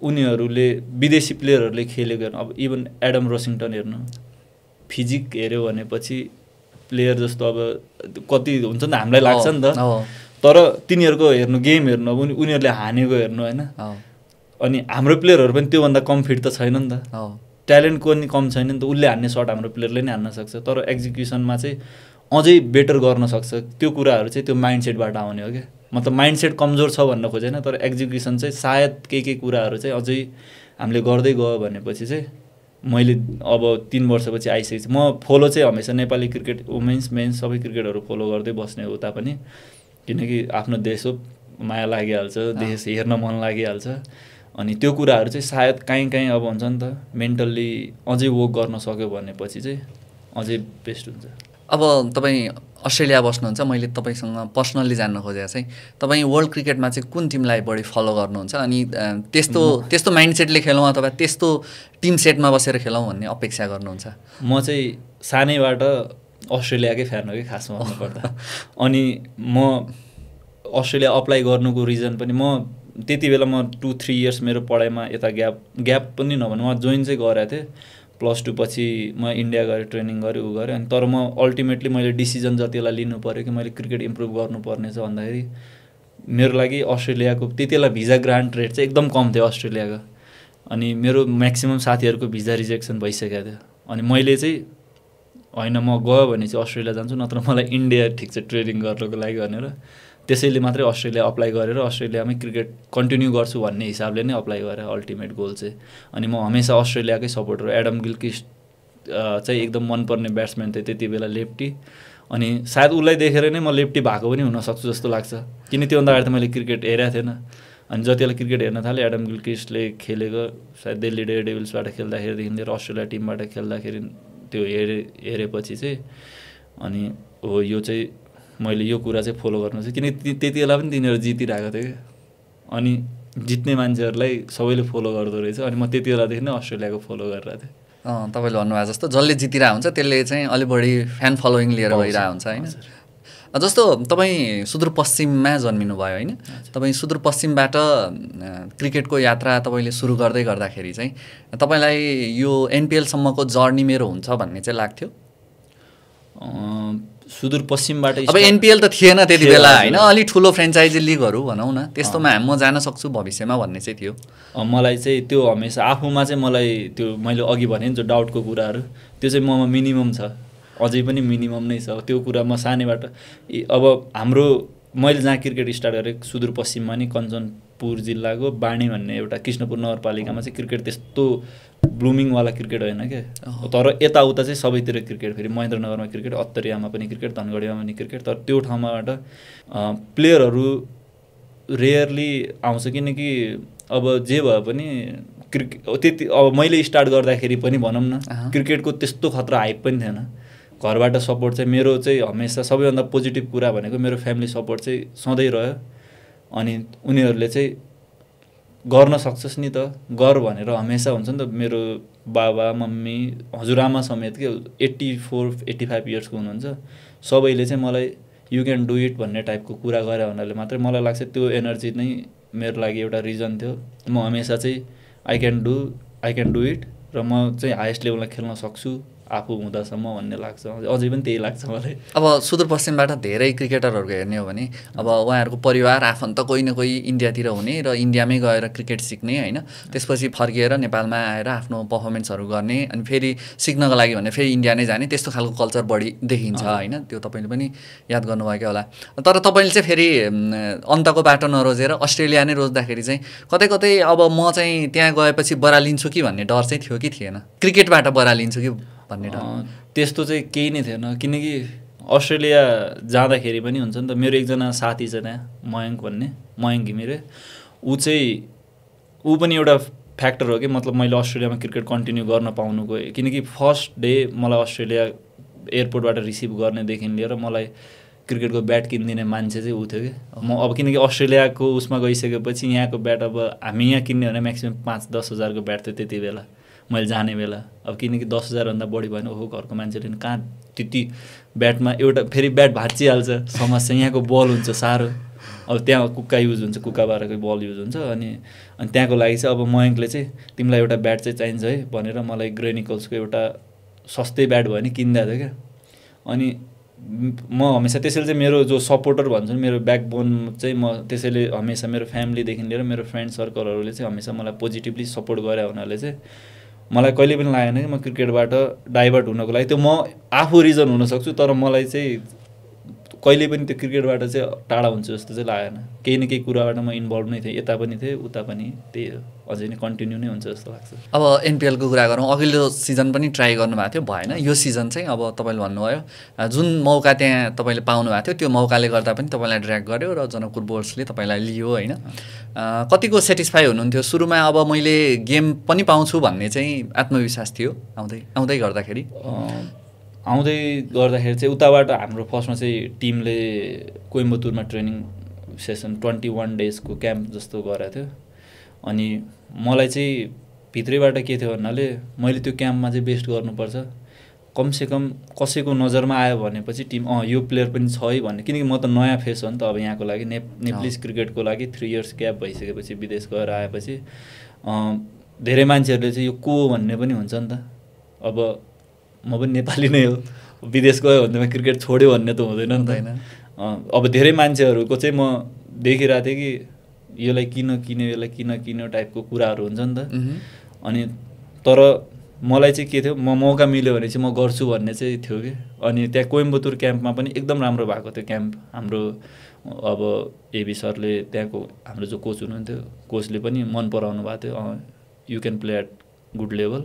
उनीहरूले विदेशी प्लेयरहरूले खेलेको हेर्नु, अब इभन एडम रोसिङटन हेर्नु, फिजिक हेऱ्यो भनेपछि प्लेयर जस्तो अब कति हुन्छ नि त हामीलाई लाग्छ नि त, तर तिनीहरूको हेर्नु गेम हेर्नु, अब उनीहरूले हानेको हेर्नु होइन। अनि हाम्रो प्लेयरहरू पनि त्योभन्दा कम फिट त छैन नि त, ट्यालेन्टको पनि कम छैन नि त, उसले हान्ने सर्ट हाम्रो प्लेयरले नै हान्न सक्छ। तर एक्जिक्युसनमा चाहिँ अझै बेटर गर्न सक्छ। त्यो कुराहरू चाहिँ त्यो माइन्डसेटबाट आउने हो क्या। मतलब माइन्डसेट कमजोर छ भन्न खोजेन, तर एक्जिक्युसन चाहिँ सायद केही कुराहरू चाहिँ अझै हामीले गर्दै गयो भनेपछि चाहिँ मैले अब 3 वर्षपछि आइसकेपछि म फलो चाहिँ हमेसा नेपाली क्रिकेट वुमेन्स मेन्स सबै क्रिकेटहरू फलो गर्दै बस्ने हो तापनि, किनकि आफ्नो देश हो, माया लागिहाल्छ, देश हेर्न मन लागिहाल्छ। अनि त्यो कुराहरू चाहिँ सायद काहीँ अब हुन्छ नि त मेन्टल्ली अझै वर्क गर्न सक्यो भनेपछि चाहिँ अझै बेस्ट हुन्छ। अब तपाईँ अस्ट्रेलिया बस्नुहुन्छ, मैले तपाईँसँग पर्सनल्ली जान्न खोजेको चाहिँ तपाईँ वर्ल्ड क्रिकेटमा चाहिँ कुन टिमलाई बढी फलो गर्नुहुन्छ अनि त्यस्तो माइन्डसेटले खेलौँ अथवा त्यस्तो टिम सेटमा बसेर खेलौँ भन्ने अपेक्षा गर्नुहुन्छ? म चाहिँ सानैबाट अस्ट्रेलियाकै फ्यान हो कि खासमा भन्नुपर्दा। अनि म अस्ट्रेलिया अप्लाई गर्नुको रिजन पनि म त्यति बेला म 2-3 इयर्स मेरो पढाइमा यता ग्याप पनि नभनौँ, म जोइन चाहिँ गरेको थिएँ। +2 पछि म इन्डिया गएर ट्रेनिङ गरेँ उ गरेँ। अनि तर म अल्टिमेटली मैले डिसिजन जति बेला लिनु पऱ्यो कि मैले क्रिकेट इम्प्रुभ गर्नुपर्नेछ भन्दाखेरि मेरो लागि अस्ट्रेलियाको त्यति बेला भिजा ग्रान्ट रेट चाहिँ एकदम कम थियो अस्ट्रेलियाको। अनि मेरो म्याक्सिमम् साथीहरूको भिजा रिजेक्सन भइसकेको थियो। अनि मैले चाहिँ होइन म गयो भने चाहिँ अस्ट्रेलिया जान्छु, नत्र मलाई इन्डिया ठिक छ ट्रेनिङ गर्नको लागि भनेर त्यसैले मात्रै अस्ट्रेलिया अप्लाई गरेर अस्ट्रेलियामै क्रिकेट कन्टिन्यू गर्छु भन्ने हिसाबले नै अप्लाई गरेँ अल्टिमेट गोल चाहिँ। अनि म हमेसा अस्ट्रेलियाकै सपोर्टर हो। एडम गिल्क्रिस्ट चाहिँ एकदम मनपर्ने ब्याट्सम्यान थियो त्यति बेला, लेफ्टी। अनि सायद उसलाई देखेर नै म लेफ्टी भएको पनि हुनसक्छु जस्तो लाग्छ, किन त्योभन्दा अगाडि त मैले क्रिकेट हेरेको थिएन। अनि जति बेला क्रिकेट हेर्न थालेँ एडम गिल्क्रिस्टले खेलेको सायद दिल्ली डेयरडेभिल्सबाट खेल्दाखेरिदेखि लिएर अस्ट्रेलिया टिमबाट खेल्दाखेरि त्यो हेरेपछि चाहिँ अनि हो यो चाहिँ मैले यो कुरा चाहिँ फलो गर्नु चाहिँ, किनकि त्यति बेला पनि तिनीहरू जितिरहेको थियो क्या। अनि जित्ने मान्छेहरूलाई सबैले फलो गर्दो रहेछ। अनि म त्यति बेलादेखि नै अस्ट्रेलियाको फलो गरिरहेको थिएँ। तपाईँले भन्नुभएको जस्तो जसले जितिरहेको हुन्छ त्यसले चाहिँ अलिक बढी फ्यान फलोइङ लिएर गइरहेको हुन्छ होइन। जस्तो तपाईँ सुदूरपश्चिममा जन्मिनु भयो होइन, तपाईँ सुदूरपश्चिमबाट क्रिकेटको यात्रा तपाईँले सुरु गर्दाखेरि चाहिँ तपाईँलाई यो एनपिएलसम्मको जर्नी मेरो हुन्छ भन्ने चाहिँ लाग्थ्यो? सुदूरपश्चिमबाट अब एनपिएल त थिएन त्यति बेला होइन, अलिक ठुलो फ्रेन्चाइजी लिगहरू भनौँ न, त्यस्तोमा म जान सक्छु भविष्यमा भन्ने चाहिँ थियो। मलाई चाहिँ त्यो हमेसा आफूमा चाहिँ मलाई त्यो मैले अघि भने नि जो डाउटको कुराहरू त्यो चाहिँ ममा मिनिमम छ, अझै पनि मिनिमम नै छ त्यो कुरा। म सानैबाट अब हाम्रो मैले जहाँ क्रिकेट स्टार्ट गरेँ सुदूरपश्चिममा नि कञ्चनपुर जिल्लाको बाणी भन्ने एउटा कृष्णपुर नगरपालिकामा चाहिँ क्रिकेट त्यस्तो ब्लुमिङवाला क्रिकेट होइन क्या। तर यताउता चाहिँ सबैतिर क्रिकेट, फेरि महेन्द्रनगरमा क्रिकेट, अत्तरियामा पनि क्रिकेट, धनगढीमा पनि क्रिकेट। तर त्यो ठाउँबाट प्लेयरहरू रेयरली आउँछ, किनकि अब जे भए पनि त्यति अब मैले स्टार्ट गर्दाखेरि पनि भनौँ न क्रिकेटको त्यस्तो खतरा हाइप पनि थिएन। घरबाट सपोर्ट चाहिँ मेरो चाहिँ हमेसा सबैभन्दा पोजिटिभ कुरा भनेको मेरो फ्यामिली सपोर्ट चाहिँ सधैँ रह्यो। अनि उनीहरूले चाहिँ गर्न सक्छस् नि त गर भनेर हमेसा हुन्छ नि त। मेरो बाबा मम्मी हजुरआमा समेत के 84-85 इयर्सको हुनुहुन्छ, सबैले चाहिँ मलाई यु क्यान डु इट भन्ने टाइपको कुरा गरे भन्नाले मात्रै मलाई लाग्छ त्यो एनर्जी नै मेरो लागि एउटा रिजन थियो। म हमेसा चाहिँ आई क्यान डु इट र म चाहिँ हाइएस्ट लेभलमा खेल्न सक्छु, आफू हुँदासम्म भन्ने लाग्छ, अझै पनि त्यही लाग्छ मलाई। अब सुदूरपश्चिमबाट धेरै क्रिकेटरहरूको हेर्ने हो भने अब उहाँहरूको परिवार आफन्त कोही न कोही इन्डियातिर हुने र इन्डियामै गएर क्रिकेट सिक्ने होइन, त्यसपछि फर्किएर नेपालमा आएर आफ्नो पर्फर्मेन्सहरू गर्ने, अनि फेरि सिक्नको लागि भने फेरि इन्डिया नै जाने, त्यस्तो खालको कल्चर बढी देखिन्छ होइन। त्यो तपाईँले पनि याद गर्नुभयो होला। तर तपाईँले चाहिँ फेरि अन्तको बाटो नरोजेर अस्ट्रेलिया नै रोज्दाखेरि चाहिँ कतै कतै अब म चाहिँ त्यहाँ गएपछि बरालिन्छु कि भन्ने डर चाहिँ थियो कि थिएन, क्रिकेटबाट बरालिन्छु कि भन्ने डर? त्यस्तो चाहिँ केही नै थिएन, किनकि अस्ट्रेलिया जाँदाखेरि पनि हुन्छ नि त। मेरो एकजना साथी छ त्यहाँ, मयङ्क घिमिरे, ऊ पनि एउटा फ्याक्टर हो कि मतलब मैले अस्ट्रेलियामा क्रिकेट कन्टिन्यू गर्न पाउनुको। किनकि फर्स्ट डे मलाई अस्ट्रेलिया एयरपोर्टबाट रिसिभ गर्नेदेखि लिएर मलाई क्रिकेटको ब्याट किनिदिने मान्छे चाहिँ ऊ थियो कि म। अब किनकि अस्ट्रेलियाको उसमा गइसकेपछि यहाँको ब्याट अब हामी यहाँ किन्ने भने म्याक्सिमम् 5-10 हजारको ब्याट थियो त्यति बेला मैले जाने बेला। अब किनकि 10 हजारभन्दा बढी भएन, ओहो घरको मान्छेले कहाँ त्यति ब्याटमा एउटा फेरि ब्याट भाँचिहाल्छ, समस्या। यहाँको बल हुन्छ साह्रो, अब त्यहाँ कुक्का युज हुन्छ, कुक्का बाह्रको बल युज हुन्छ। अनि त्यहाँको लागि चाहिँ अब मयङ्कले चाहिँ तिमीलाई एउटा ब्याट चाहिँ चाहिन्छ है भनेर मलाई ग्रेनिकल्सको एउटा सस्तै ब्याट भयो भने किनिदिएको थियो क्या। अनि म हमेसा त्यसैले चाहिँ मेरो जो सपोर्टर भन्छ नि, मेरो ब्याकबोन चाहिँ म त्यसैले हमेसा मेरो फ्यामिलीदेखि लिएर मेरो फ्रेन्ड सर्कलहरूले चाहिँ हमेसा मलाई पोजिटिभली सपोर्ट गरे हुनाले चाहिँ मलाई कहिले पनि लागेन कि म क्रिकेटबाट डाइभर्ट हुनको लागि। त्यो म आफू रिजन हुनसक्छु, तर मलाई चाहिँ कहिले पनि त्यो क्रिकेटबाट चाहिँ टाढा हुन्छ जस्तो चाहिँ लागेन। केही न केही कुराबाट म इन्भल्भ नै थिएँ, यता पनि थिएँ उता पनि, त्यही हो, अझै नै कन्टिन्यू नै हुन्छ जस्तो लाग्छ। अब एनपिएलको कुरा गरौँ, अघिल्लो सिजन पनि ट्राई गर्नुभएको थियो, भएन। यो सिजन चाहिँ अब तपाईँले भन्नुभयो जुन मौका त्यहाँ तपाईँले पाउनु भएको थियो त्यो मौकाले गर्दा पनि तपाईँलाई ड्र्याग गर्यो र जनकपुर बोल्ट्सले तपाईँलाई लियो होइन। कतिको सेटिस्फाई हुनुहुन्थ्यो सुरुमा? अब मैले गेम पनि पाउँछु भन्ने चाहिँ आत्मविश्वास थियो आउँदै गर्दाखेरि? आउँदै गर्दाखेरि चाहिँ उताबाट हाम्रो फर्स्टमा चाहिँ टिमले कोइम्बतुरमा ट्रेनिङ सेसन 21 डेजको क्याम्प जस्तो गरेको थियो। अनि मलाई चाहिँ भित्रैबाट के थियो भन्नाले मैले त्यो क्याम्पमा चाहिँ बेस्ट गर्नुपर्छ, कमसेकम कसैको नजरमा आयो भनेपछि टिम यो प्लेयर पनि छ है भन्ने। किनकि म त नयाँ फेस हो नि त अब यहाँको लागि, नेप्लिज क्रिकेटको लागि 3 इयर्स ग्याप भइसकेपछि विदेश गएर आएपछि धेरै मान्छेहरूले चाहिँ यो को भन्ने पनि हुन्छ नि त। अब म पनि नेपाली नै हो, विदेश गयो भन्दैमा क्रिकेट छोड्यो भन्ने त हुँदैन नि त होइन। अब धेरै मान्छेहरूको चाहिँ म देखिरहेको थिएँ कि यसलाई किन किन्यो टाइपको कुराहरू हुन्छ नि त। अनि तर मलाई चाहिँ के थियो, म मौका मिल्यो भने चाहिँ म गर्छु भन्ने चाहिँ थियो कि। अनि त्यहाँ कोइम्बतुर क्याम्पमा पनि एकदम राम्रो भएको थियो क्याम्प हाम्रो। अब एबी सरले त्यहाँको हाम्रो जो कोच हुनुहुन्थ्यो, कोचले पनि मन पराउनु भएको थियो, you can play at good level,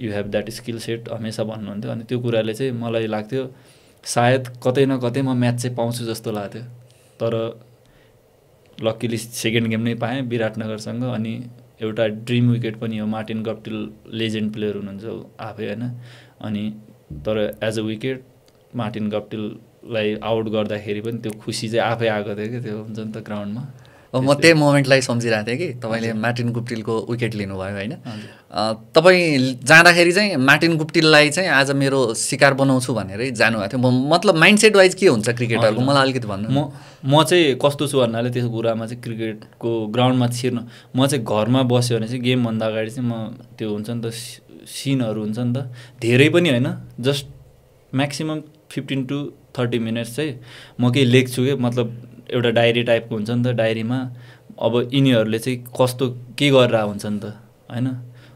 you have that skill set हमेसा भन्नुहुन्थ्यो। अनि त्यो कुराले चाहिँ मलाई लाग्थ्यो सायद कतै न कतै म म्याच चाहिँ पाउँछु जस्तो लाग्थ्यो। तर लक्किली सेकेन्ड गेम नै पाएँ विराटनगरसँग। अनि एउटा ड्रिम विकेट पनि हो, मार्टिन गप्टिल लेजेन्ड प्लेयर हुनुहुन्छ आफै होइन। अनि तर एज अ विकेट मार्टिन गप्टिललाई आउट गर्दाखेरि पनि त्यो खुसी चाहिँ आफै आएको थियो कि, त्यो हुन्छ नि त ग्राउन्डमा। म त्यही मोमेन्टलाई सम्झिरहेको थिएँ कि तपाईँले मार्टिन गुप्टिलको विकेट लिनुभयो होइन। तपाईँ जाँदाखेरि चाहिँ मार्टिन गुप्टिललाई चाहिँ आज मेरो शिकार बनाउँछु भनेरै जानुभएको थियो। मतलब माइन्डसेट वाइज के हुन्छ क्रिकेटरको, मलाई अलिकति भन्नु। म चाहिँ कस्तो छु भन्नाले त्यो कुरामा चाहिँ क्रिकेटको ग्राउन्डमा छिर्न, म चाहिँ घरमा बस्यो भने चाहिँ गेमभन्दा अगाडि चाहिँ म त्यो हुन्छ नि त सिनहरू हुन्छ नि त, धेरै पनि होइन, जस्ट म्याक्सिमम् 15 to 30 मिनट्स चाहिँ म केही लेख्छु कि। मतलब एउटा डायरी टाइपको हुन्छ नि त, डायरीमा अब यिनीहरूले चाहिँ कस्तो के गरेर हुन्छ नि त होइन।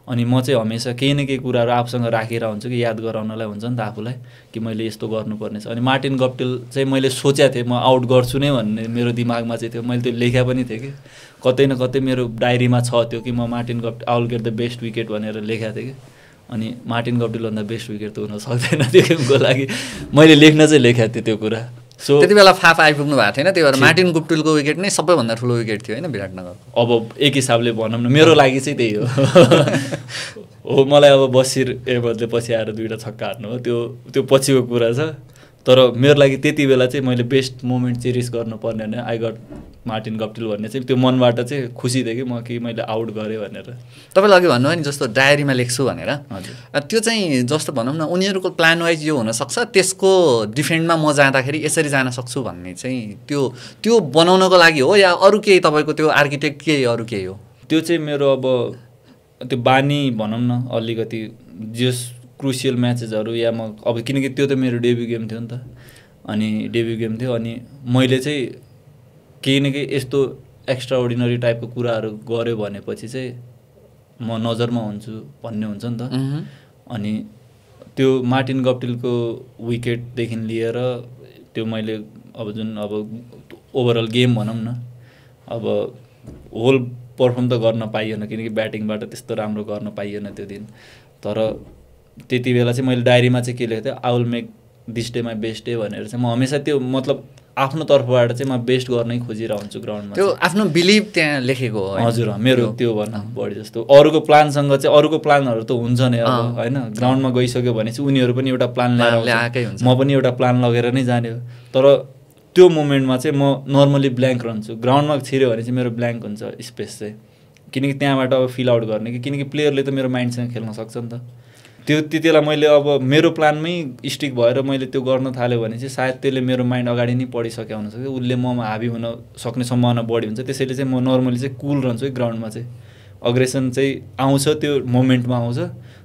अनि म चाहिँ हमेसा केही न केही कुराहरू आफूसँग राखेर हुन्छु कि याद गराउनलाई हुन्छ नि त आफूलाई कि मैले यस्तो गर्नुपर्ने छ। अनि मार्टिन गप्टिल चाहिँ मैले सोचेको थिएँ म आउट गर्छु नै भन्ने मेरो दिमागमा चाहिँ थियो, मैले त्यो लेखा पनि थिएँ कि कतै न कतै मेरो डायरीमा छ त्यो कि म Martin Guptill I will get the best wicket भनेर लेखेको थिएँ कि। अनि मार्टिन गप्टिलभन्दा बेस्ट विकेट त हुन सक्दैन त्यो गेमको लागि, मैले लेख्न चाहिँ लेखेको थिएँ त्यो कुरा। सो त्यति बेला फाफ आइपुग्नु भएको थिएन, त्यही भएर मार्टिन गुप्टिलको विकेट नै सबैभन्दा ठुलो विकेट थियो होइन विराटनगरको। अब एक हिसाबले भनौँ न मेरो लागि चाहिँ त्यही हो। मलाई अब बसिर एभरले पछि आएर 2टा छक्का हार्नु हो, त्यो पछिको कुरा छ। तर मेरो लागि त्यति बेला चाहिँ मैले बेस्ट मोमेन्ट चेरिस गर्नुपर्ने भने आई गट मार्टिन गप्टिल भन्ने चाहिँ त्यो मनबाट चाहिँ खुसी थिएँ कि म कि मैले आउट गरेँ भनेर। तपाईँले अघि भन्नुभयो नि जस्तो डायरीमा लेख्छु भनेर, त्यो चाहिँ जस्तो भनौँ न उनीहरूको प्लान वाइज यो हुनसक्छ, त्यसको डिफेन्डमा म जाँदाखेरि यसरी जान सक्छु भन्ने चाहिँ त्यो बनाउनको लागि हो या अरू केही तपाईँको त्यो आर्किटेक्ट केही अरू केही हो? त्यो चाहिँ मेरो अब त्यो बानी भनौँ न अलिकति जस क्रुसियल म्याचेसहरू या म अब किनकि त्यो त मेरो डेब्यु गेम थियो नि त अनि डेब्यु गेम थियो अनि मैले चाहिँ केही न केही यस्तो एक्स्ट्रा अर्डिनरी टाइपको कुराहरू गऱ्यो भनेपछि चाहिँ म नजरमा हुन्छु भन्ने हुन्छ नि त अनि त्यो मार्टिन गप्टिलको विकेटदेखि लिएर त्यो मैले अब जुन अब ओभरअल गेम भनौँ न अब होल पर्फर्म त गर्न पाइएन किनकि ब्याटिङबाट त्यस्तो राम्रो गर्न पाइएन त्यो दिन तर त्यति बेला चाहिँ मैले डायरीमा चाहिँ के लेखेको थिएँ I will make this day my best day भनेर चाहिँ म हमेसा त्यो मतलब आफ्नो तर्फबाट चाहिँ म बेस्ट गर्नै खोजिरहेको हुन्छु ग्राउन्डमा त्यो आफ्नो बिलिभ त्यहाँ लेखेको हो हजुर मेरो त्यो भन्नु बढी जस्तो अरूको प्लानसँग चाहिँ अरूको प्लानहरू त हुन्छ नै अब होइन ग्राउन्डमा गइसक्यो भने चाहिँ उनीहरू पनि एउटा प्लान ल्याएर हुन्छ म पनि एउटा प्लान लगेर नै जाने हो तर त्यो मोमेन्टमा चाहिँ म नर्मली ब्ल्याङ्क रहन्छु ग्राउन्डमा छिर्यो भने चाहिँ मेरो ब्ल्याङ्क हुन्छ स्पेस चाहिँ किनकि त्यहाँबाट अब फिल आउट गर्ने कि किनकि प्लेयरले त मेरो माइन्डसँग खेल्न सक्छ नि त त्यो त्यति बेला मैले अब मेरो प्लानमै स्टिक भएर मैले त्यो गर्न थाल्यो भने चाहिँ सायद त्यसले मेरो माइन्ड अगाडि नै पढिसक्यो हुनसक्छ उसले ममा हाबी हुन सक्ने सम्भावना बढी हुन्छ त्यसैले चाहिँ म नर्मली चाहिँ कुल रहन्छु है ग्राउन्डमा चाहिँ अग्रेसन चाहिँ आउँछ त्यो मोमेन्टमा आउँछ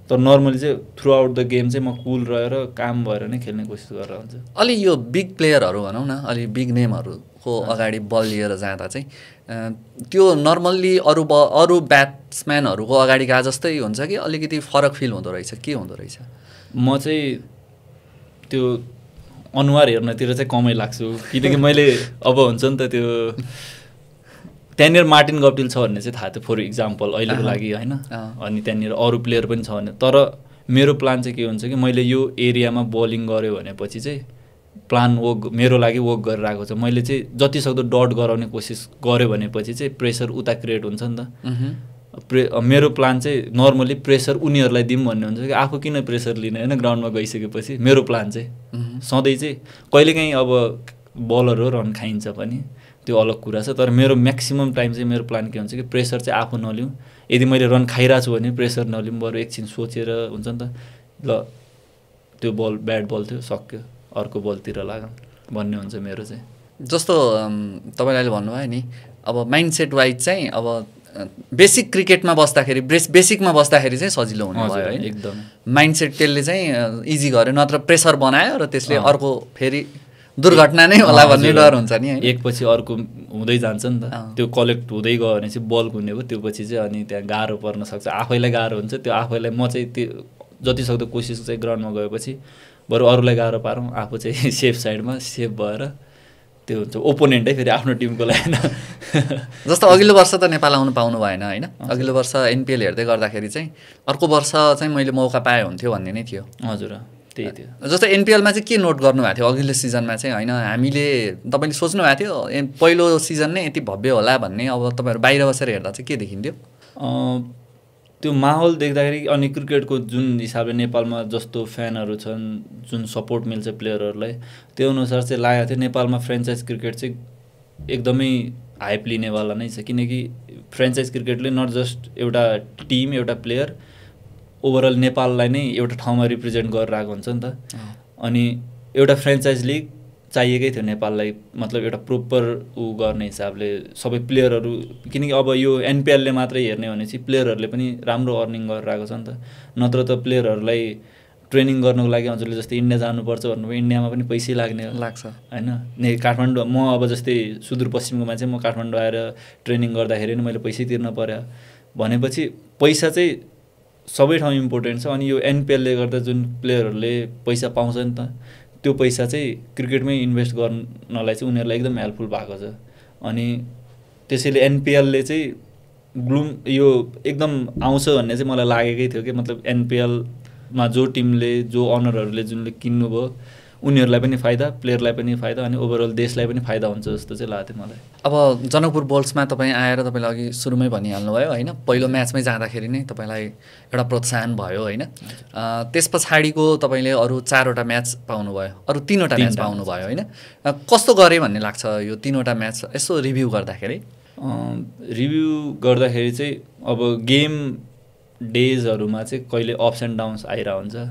तर नर्मली चाहिँ थ्रु आउट द गेम चाहिँ म कुल रहेर काम भएर नै खेल्ने कोसिस गरेर हुन्छ अलि यो बिग प्लेयरहरू भनौँ न अलि बिग नेमहरूको अगाडि बल लिएर जाँदा चाहिँ त्यो नर्मल्ली अरू ब्याट्सम्यानहरूको अगाडि गए जस्तै हुन्छ कि अलिकति फरक फिल हुँदो रहेछ के हुँदो रहेछ म चाहिँ त्यो अनुहार हेर्नतिर चाहिँ कमै लाग्छु किनकि मैले अब हुन्छ नि त त्यो त्यहाँनिर मार्टिन गप्टिल छ भन्ने चाहिँ थाहा थियो फर इक्जाम्पल अहिलेको लागि होइन अनि त्यहाँनिर अरू प्लेयर पनि छ भने तर मेरो प्लान चाहिँ के हुन्छ कि मैले यो एरियामा बलिङ गऱ्यो भनेपछि चाहिँ प्लान मेरो लागि वर्क गरेर आएको छ मैले चाहिँ जतिसक्दो डट गराउने कोसिस गऱ्यो भनेपछि चाहिँ प्रेसर उता क्रिएट हुन्छ नि त मेरो प्लान चाहिँ नर्मली प्रेसर उनीहरूलाई दिउँ भन्ने हुन्छ कि आफू किन प्रेसर लिने होइन ग्राउन्डमा गइसकेपछि मेरो प्लान चाहिँ सधैँ चाहिँ कहिलेकाहीँ अब बलर हो रन खाइन्छ पनि त्यो अलग कुरा छ तर मेरो म्याक्सिमम टाइम चाहिँ मेरो प्लान के हुन्छ कि प्रेसर चाहिँ आफू नलिउँ यदि मैले रन खाइरहेको छु भने प्रेसर नलिउँ बरु एकछिन सोचेर हुन्छ नि त ल त्यो बल ब्याड बल थियो सक्यो अर्को बलतिर लागौँ भन्ने हुन्छ मेरो चाहिँ जस्तो तपाईँले अहिले भन्नुभयो नि अब माइन्डसेट वाइज चाहिँ अब बेसिक क्रिकेटमा बस्दाखेरि बेसिकमा बस्दाखेरि चाहिँ सजिलो हुने भयो है एकदम माइन्डसेट त्यसले चाहिँ इजी गर्यो नत्र प्रेसर बनायो र त्यसले अर्को फेरि दुर्घटना नै होला भन्ने डर हुन्छ नि एकपछि अर्को हुँदै जान्छ नि त त्यो कलेक्ट हुँदै गयो भने चाहिँ बल कुन्ने भयो त्यो पछि चाहिँ अनि त्यहाँ गाह्रो पर्न सक्छ आफैलाई गाह्रो हुन्छ त्यो आफैलाई म चाहिँ त्यो जतिसक्दो कोसिस चाहिँ ग्राउन्डमा गएपछि बरु अरूलाई गाह्रो पारौँ आफू चाहिँ सेफ साइडमा सेफ भएर त्यो हुन्छ ओपोनेन्टै फेरि आफ्नो टिमको लागि जस्तो अघिल्लो वर्ष त नेपाल आउनु पाउनु भएन होइन अघिल्लो वर्ष एनपिएल हेर्दै गर्दाखेरि चाहिँ अर्को वर्ष चाहिँ मैले मौका पाए हुन्थ्यो भन्ने नै थियो हजुर त्यही थियो जस्तो एनपिएलमा चाहिँ के नोट गर्नुभएको थियो अघिल्लो सिजनमा चाहिँ होइन हामीले तपाईँले सोच्नु भएको थियो पहिलो सिजन नै यति भव्य होला भन्ने अब तपाईँहरू बाहिर बसेर हेर्दा चाहिँ के देखिन्थ्यो त्यो माहौल देख्दाखेरि अनि क्रिकेटको जुन हिसाबले नेपालमा जस्तो फ्यानहरू छन् जुन सपोर्ट मिल्छ प्लेयरहरूलाई त्यो अनुसार चाहिँ लागेको थियो नेपालमा फ्रेन्चाइज क्रिकेट चाहिँ एकदमै हाइप लिनेवाला नै छ किनकि फ्रेन्चाइज क्रिकेटले नट जस्ट एउटा टिम एउटा प्लेयर ओभरअल नेपाललाई नै एउटा ठाउँमा रिप्रेजेन्ट गरेर आएको हुन्छ नि त अनि एउटा फ्रेन्चाइज लिग चाहिएकै थियो नेपाललाई मतलब एउटा प्रोपर गर्ने हिसाबले सबै प्लेयरहरू किनकि अब यो एनपिएलले मात्रै हेर्ने भनेपछि प्लेयरहरूले पनि राम्रो अर्निङ गरेर आएको छ नि त नत्र त प्लेयरहरूलाई ट्रेनिङ गर्नुको लागि हजुरले जस्तै इन्डिया जानुपर्छ भन्नुभयो इन्डियामा पनि पैसै लाग्छ होइन काठमाडौँ म अब जस्तै सुदूरपश्चिमको मान्छे म काठमाडौँ आएर ट्रेनिङ गर्दाखेरि नि मैले पैसै तिर्न पर्यो भनेपछि पैसा चाहिँ सबै ठाउँ इम्पोर्टेन्ट छ अनि यो एनपिएलले गर्दा जुन प्लेयरहरूले पैसा पाउँछ नि त त्यो पैसा चाहिँ क्रिकेटमै इन्भेस्ट गर्नलाई चाहिँ उनीहरूलाई एकदम हेल्पफुल भएको छ अनि त्यसैले एनपिएलले चाहिँ यो एकदम आउँछ भन्ने चाहिँ मलाई लागेकै थियो कि मतलब एनपिएलमा जो टिमले जो अनरहरूले जुनले किन्नुभयो उनीहरूलाई पनि फाइदा प्लेयरलाई पनि फाइदा अनि ओभरअल देशलाई पनि फाइदा हुन्छ जस्तो चाहिँ लाग्थ्यो मलाई अब जनकपुर बोल्समा तपाईँ आएर तपाईँले अघि सुरुमै भनिहाल्नुभयो होइन पहिलो म्याचमै जाँदाखेरि नै तपाईँलाई एउटा प्रोत्साहन भयो होइन त्यस पछाडिको तपाईँले अरू 4वटा म्याच पाउनुभयो अरू 3वटा म्याच पाउनुभयो होइन कस्तो गरे भन्ने लाग्छ यो 3वटा म्याच यसो रिभ्यू गर्दाखेरि चाहिँ अब गेम डेजहरूमा चाहिँ कहिले अप्स एन्ड डाउन्स आइरहेको हुन्छ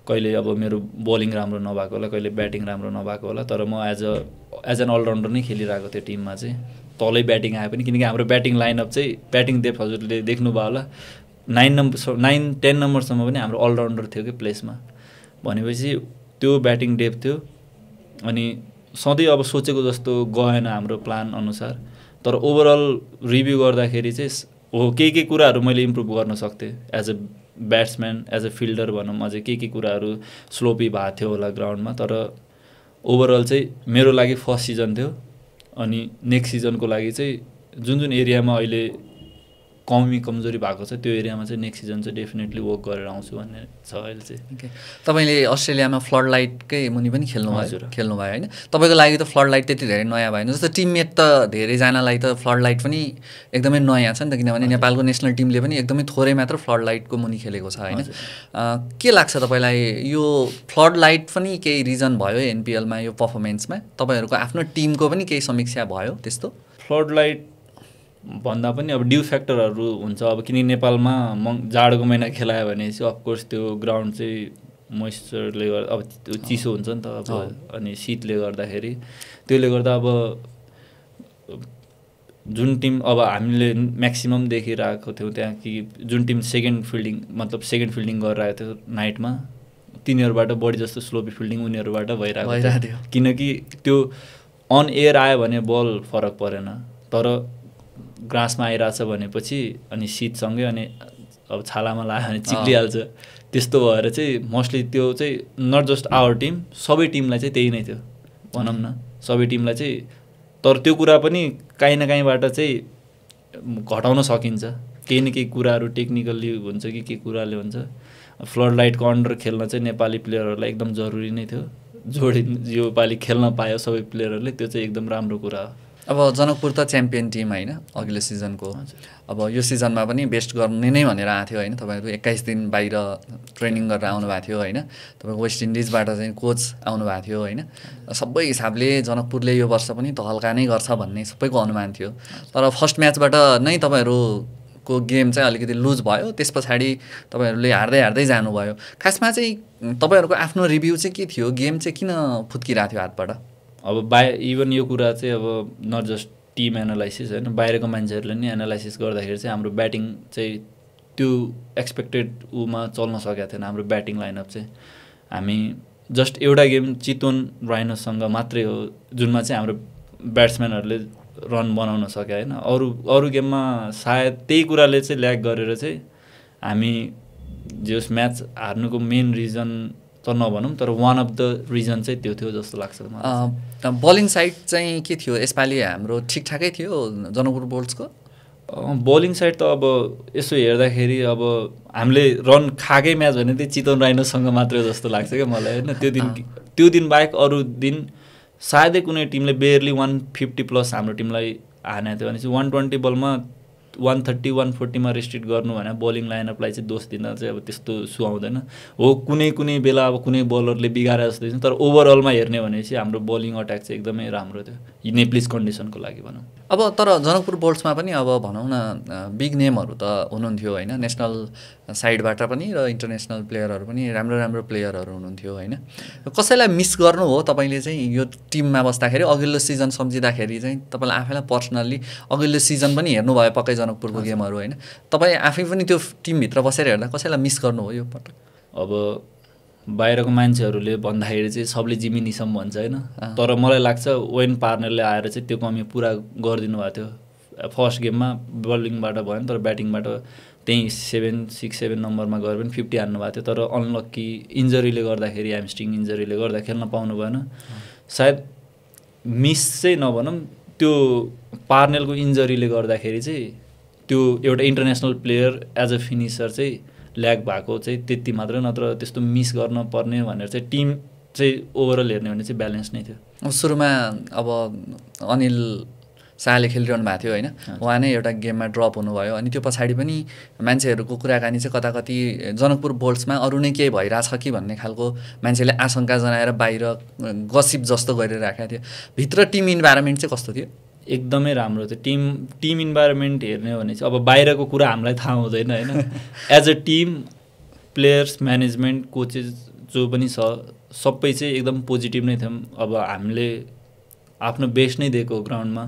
कहिले अब मेरो बलिङ राम्रो नभएको होला कहिले ब्याटिङ राम्रो नभएको होला तर म एज एन अलराउन्डर नै खेलिरहेको थिएँ टिममा चाहिँ तलै ब्याटिङ आए पनि किनकि हाम्रो ब्याटिङ लाइनअप चाहिँ ब्याटिङ डेप्थ हजुरले देख्नुभयो होला 9-10 नम्बरसम्म पनि हाम्रो अलराउन्डर थियो कि प्लेसमा भनेपछि त्यो ब्याटिङ डेप्थ थियो अनि सधैँ अब सोचेको जस्तो गएन हाम्रो प्लान अनुसार तर ओभरअल रिभ्यू गर्दाखेरि चाहिँ हो के कुराहरू मैले इम्प्रुभ गर्न सक्थेँ as a batsman as a fielder भनौँ अझै के कुराहरू स्लोपी भएको थियो होला ग्राउन्डमा तर ओभरअल चाहिँ मेरो लागि फर्स्ट सिजन थियो अनि नेक्स्ट सिजनको लागि चाहिँ जुन एरियामा अहिले कमजोरी भएको छ त्यो एरियामा चाहिँ नेक्स्ट सिजन चाहिँ डेफिनेटली वर्क गरेर आउँछु भन्ने छ अहिले चाहिँ तपाईँले अस्ट्रेलियामा फ्लड लाइटकै मुनि पनि खेल्नुभयो होइन तपाईँको लागि त फ्लड लाइट त्यति धेरै नयाँ भएन जस्तो टिममेट त धेरैजनालाई त फ्लड लाइट पनि एकदमै नयाँ छ नि त किनभने नेपालको नेसनल टिमले पनि एकदमै थोरै मात्र फ्लड लाइटको मुनि खेलेको छ होइन के लाग्छ तपाईँलाई यो फ्लड लाइट पनि केही रिजन भयो एनपिएलमा यो पर्फर्मेन्समा तपाईँहरूको आफ्नो टिमको पनि केही समीक्षा भयो त्यस्तो फ्लड लाइट भन्दा पनि अब ड्यू फ्याक्टरहरू हुन्छ अब किन नेपालमा जाडोको महिना खेलायो भने चाहिँ अफकोर्स त्यो ग्राउन्ड चाहिँ मोइस्चरले गर्दा अब त्यो चिसो हुन्छ नि त अब अनि शीतले गर्दाखेरि त्यसले गर्दा अब जुन टिम अब हामीले म्याक्सिमम देखिरहेको थियौँ त्यहाँ कि जुन टिम सेकेन्ड फिल्डिङ गरिरहेको थियो नाइटमा तिनीहरूबाट बढी जस्तो स्लोपी फिल्डिङ उनीहरूबाट भइरहेको थियो किनकि त्यो अन एयर आयो भने बल फरक परेन तर ग्रासमा आइरहेछ भनेपछि अनि शीतसँगै अनि अब छालामा लाग्यो भने चिक्लिहाल्छ त्यस्तो भएर चाहिँ मोस्टली त्यो चाहिँ नट जस्ट आवर टिम सबै टिमलाई चाहिँ त्यही नै थियो भनौँ न सबै टिमलाई चाहिँ तर त्यो कुरा पनि काहीँ न काहीँबाट चाहिँ घटाउन सकिन्छ केही न केही कुराहरू टेक्निकल्ली हुन्छ कि के कुराले हुन्छ फ्लड लाइटको अन्डर खेल्न चाहिँ नेपाली प्लेयरहरूलाई एकदम जरुरी नै थियो यो पालि खेल्न पायो सबै प्लेयरहरूले त्यो चाहिँ एकदम राम्रो कुरा हो अब जनकपुर त च्याम्पियन टिम होइन अघिल्लो सिजनको अब यो सिजनमा पनि बेस्ट गर्ने नै भनेर आएको थियो होइन तपाईँहरू 21 दिन बाहिर ट्रेनिङ गरेर आउनुभएको थियो होइन तपाईँको वेस्ट इन्डिजबाट चाहिँ कोच आउनुभएको थियो होइन सबै हिसाबले जनकपुरले यो वर्ष पनि त हल्का नै गर्छ भन्ने सबैको अनुमान थियो तर फर्स्ट म्याचबाट नै तपाईँहरूको गेम चाहिँ अलिकति लुज भयो त्यस पछाडि तपाईँहरूले हार्दै जानुभयो खासमा चाहिँ तपाईँहरूको आफ्नो रिभ्यू चाहिँ के थियो गेम चाहिँ किन फुत्किरहेको थियो हातबाट अब इभन यो कुरा चाहिँ अब नट जस्ट टिम एनालाइसिस होइन बाहिरको मान्छेहरूले नि एनालाइसिस गर्दाखेरि चाहिँ हाम्रो ब्याटिङ चाहिँ त्यो एक्सपेक्टेड उमा चल्न सकेको थिएन हाम्रो ब्याटिङ लाइनअप चाहिँ हामी जस्ट एउटा गेम चितवन राइनोसँग मात्रै हो जुनमा चाहिँ हाम्रो ब्याट्सम्यानहरूले रन बनाउन सक्यो होइन अरू गेममा सायद त्यही कुराले चाहिँ ल्याग गरेर चाहिँ हामी जस म्याच हार्नुको मेन रिजन त नभनौँ तर वान अफ द रिजन चाहिँ त्यो थियो जस्तो लाग्छ मलाई बलिङ साइड चाहिँ के थियो यसपालि हाम्रो ठिकठाकै थियो जनकपुर बोल्ट्सको बलिङ साइड त अब यसो हेर्दाखेरि अब हामीले रन खाएकै म्याच भने चाहिँ चितवन राइनोसँग मात्रै जस्तो लाग्छ क्या मलाई होइन त्यो दिन बाहेक अरू दिन सायदै कुनै टिमले बेयरली 150+ हाम्रो टिमलाई हानेको थियो भने चाहिँ 120 बलमा 130-140मा रेस्ट्रिक्ट गर्नु भने बलिङ लाइनअपलाई चाहिँ दोष दिन चाहिँ अब त्यस्तो सुहाउँदैन हो कुनै बेला अब कुनै बलरले बिगारे जस्तो छ तर ओभरअलमा हेर्ने भनेपछि हाम्रो बलिङ अट्याक चाहिँ एकदमै राम्रो थियो नेप्लिज कन्डिसनको लागि भनौँ अब तर जनकपुर बोल्ट्समा पनि अब भनौँ न बिग नेमहरू त हुनुहुन्थ्यो होइन नेसनल साइडबाट पनि र इन्टरनेसनल प्लेयरहरू पनि राम्रो प्लेयरहरू हुनुहुन्थ्यो होइन कसैलाई मिस गर्नु हो तपाईँले चाहिँ यो टिममा बस्दाखेरि अघिल्लो सिजन सम्झिँदाखेरि चाहिँ तपाईँलाई आफैलाई पर्सनल्ली अघिल्लो सिजन पनि हेर्नुभयो पक्कै जनकपुरको गेमहरू होइन तपाईँ आफै पनि त्यो टिमभित्र बसेर हेर्दा कसैलाई मिस गर्नु हो यो पटक अब बाहिरको मान्छेहरूले भन्दाखेरि चाहिँ सबले जिमी निसम भन्छ होइन तर मलाई लाग्छ वेन पार्नरले आएर चाहिँ त्यो कमी पुरा गरिदिनु भएको थियो फर्स्ट गेममा बलिङबाट भएन तर ब्याटिङबाट त्यहीँ 6-7 नम्बरमा गएर पनि 50 हान्नु भएको थियो तर अनलक्की इन्जरीले गर्दाखेरि ह्यामस्ट्रिङ इन्जरीले गर्दा खेल्न पाउनु भएन सायद मिस चाहिँ नभनौँ त्यो पार्नेलको इन्जरीले गर्दाखेरि चाहिँ त्यो एउटा international player as a finisher चाहिँ ल्याग भएको चाहिँ त्यति मात्र नत्र त्यस्तो मिस गर्न पर्ने भनेर चाहिँ टिम चाहिँ ओभरअल हेर्ने भने चाहिँ ब्यालेन्स नै थियो सुरुमा अब अनिल शाहले खेलिरहनु भएको थियो होइन उहाँ नै एउटा गेममा ड्रप हुनुभयो अनि त्यो पछाडि पनि मान्छेहरूको कुराकानी चाहिँ कताकति जनकपुर बोल्ट्समा अरू नै केही भइरहेछ कि भन्ने खालको मान्छेले आशंका जनाएर बाहिर गसिप जस्तो गरिराखेको थियो भित्र टिम इन्भाइरोमेन्ट चाहिँ कस्तो थियो एकदमै राम्रो थियो टिम इन्भाइरोमेन्ट हेर्ने भने चाहिँ अब बाहिरको कुरा हामीलाई थाहा हुँदैन होइन as a team players management coaches जो पनि छ सबै चाहिँ एकदम पोजिटिभ नै थियौँ अब हामीले आफ्नो बेस्ट नै दिएको ग्राउन्डमा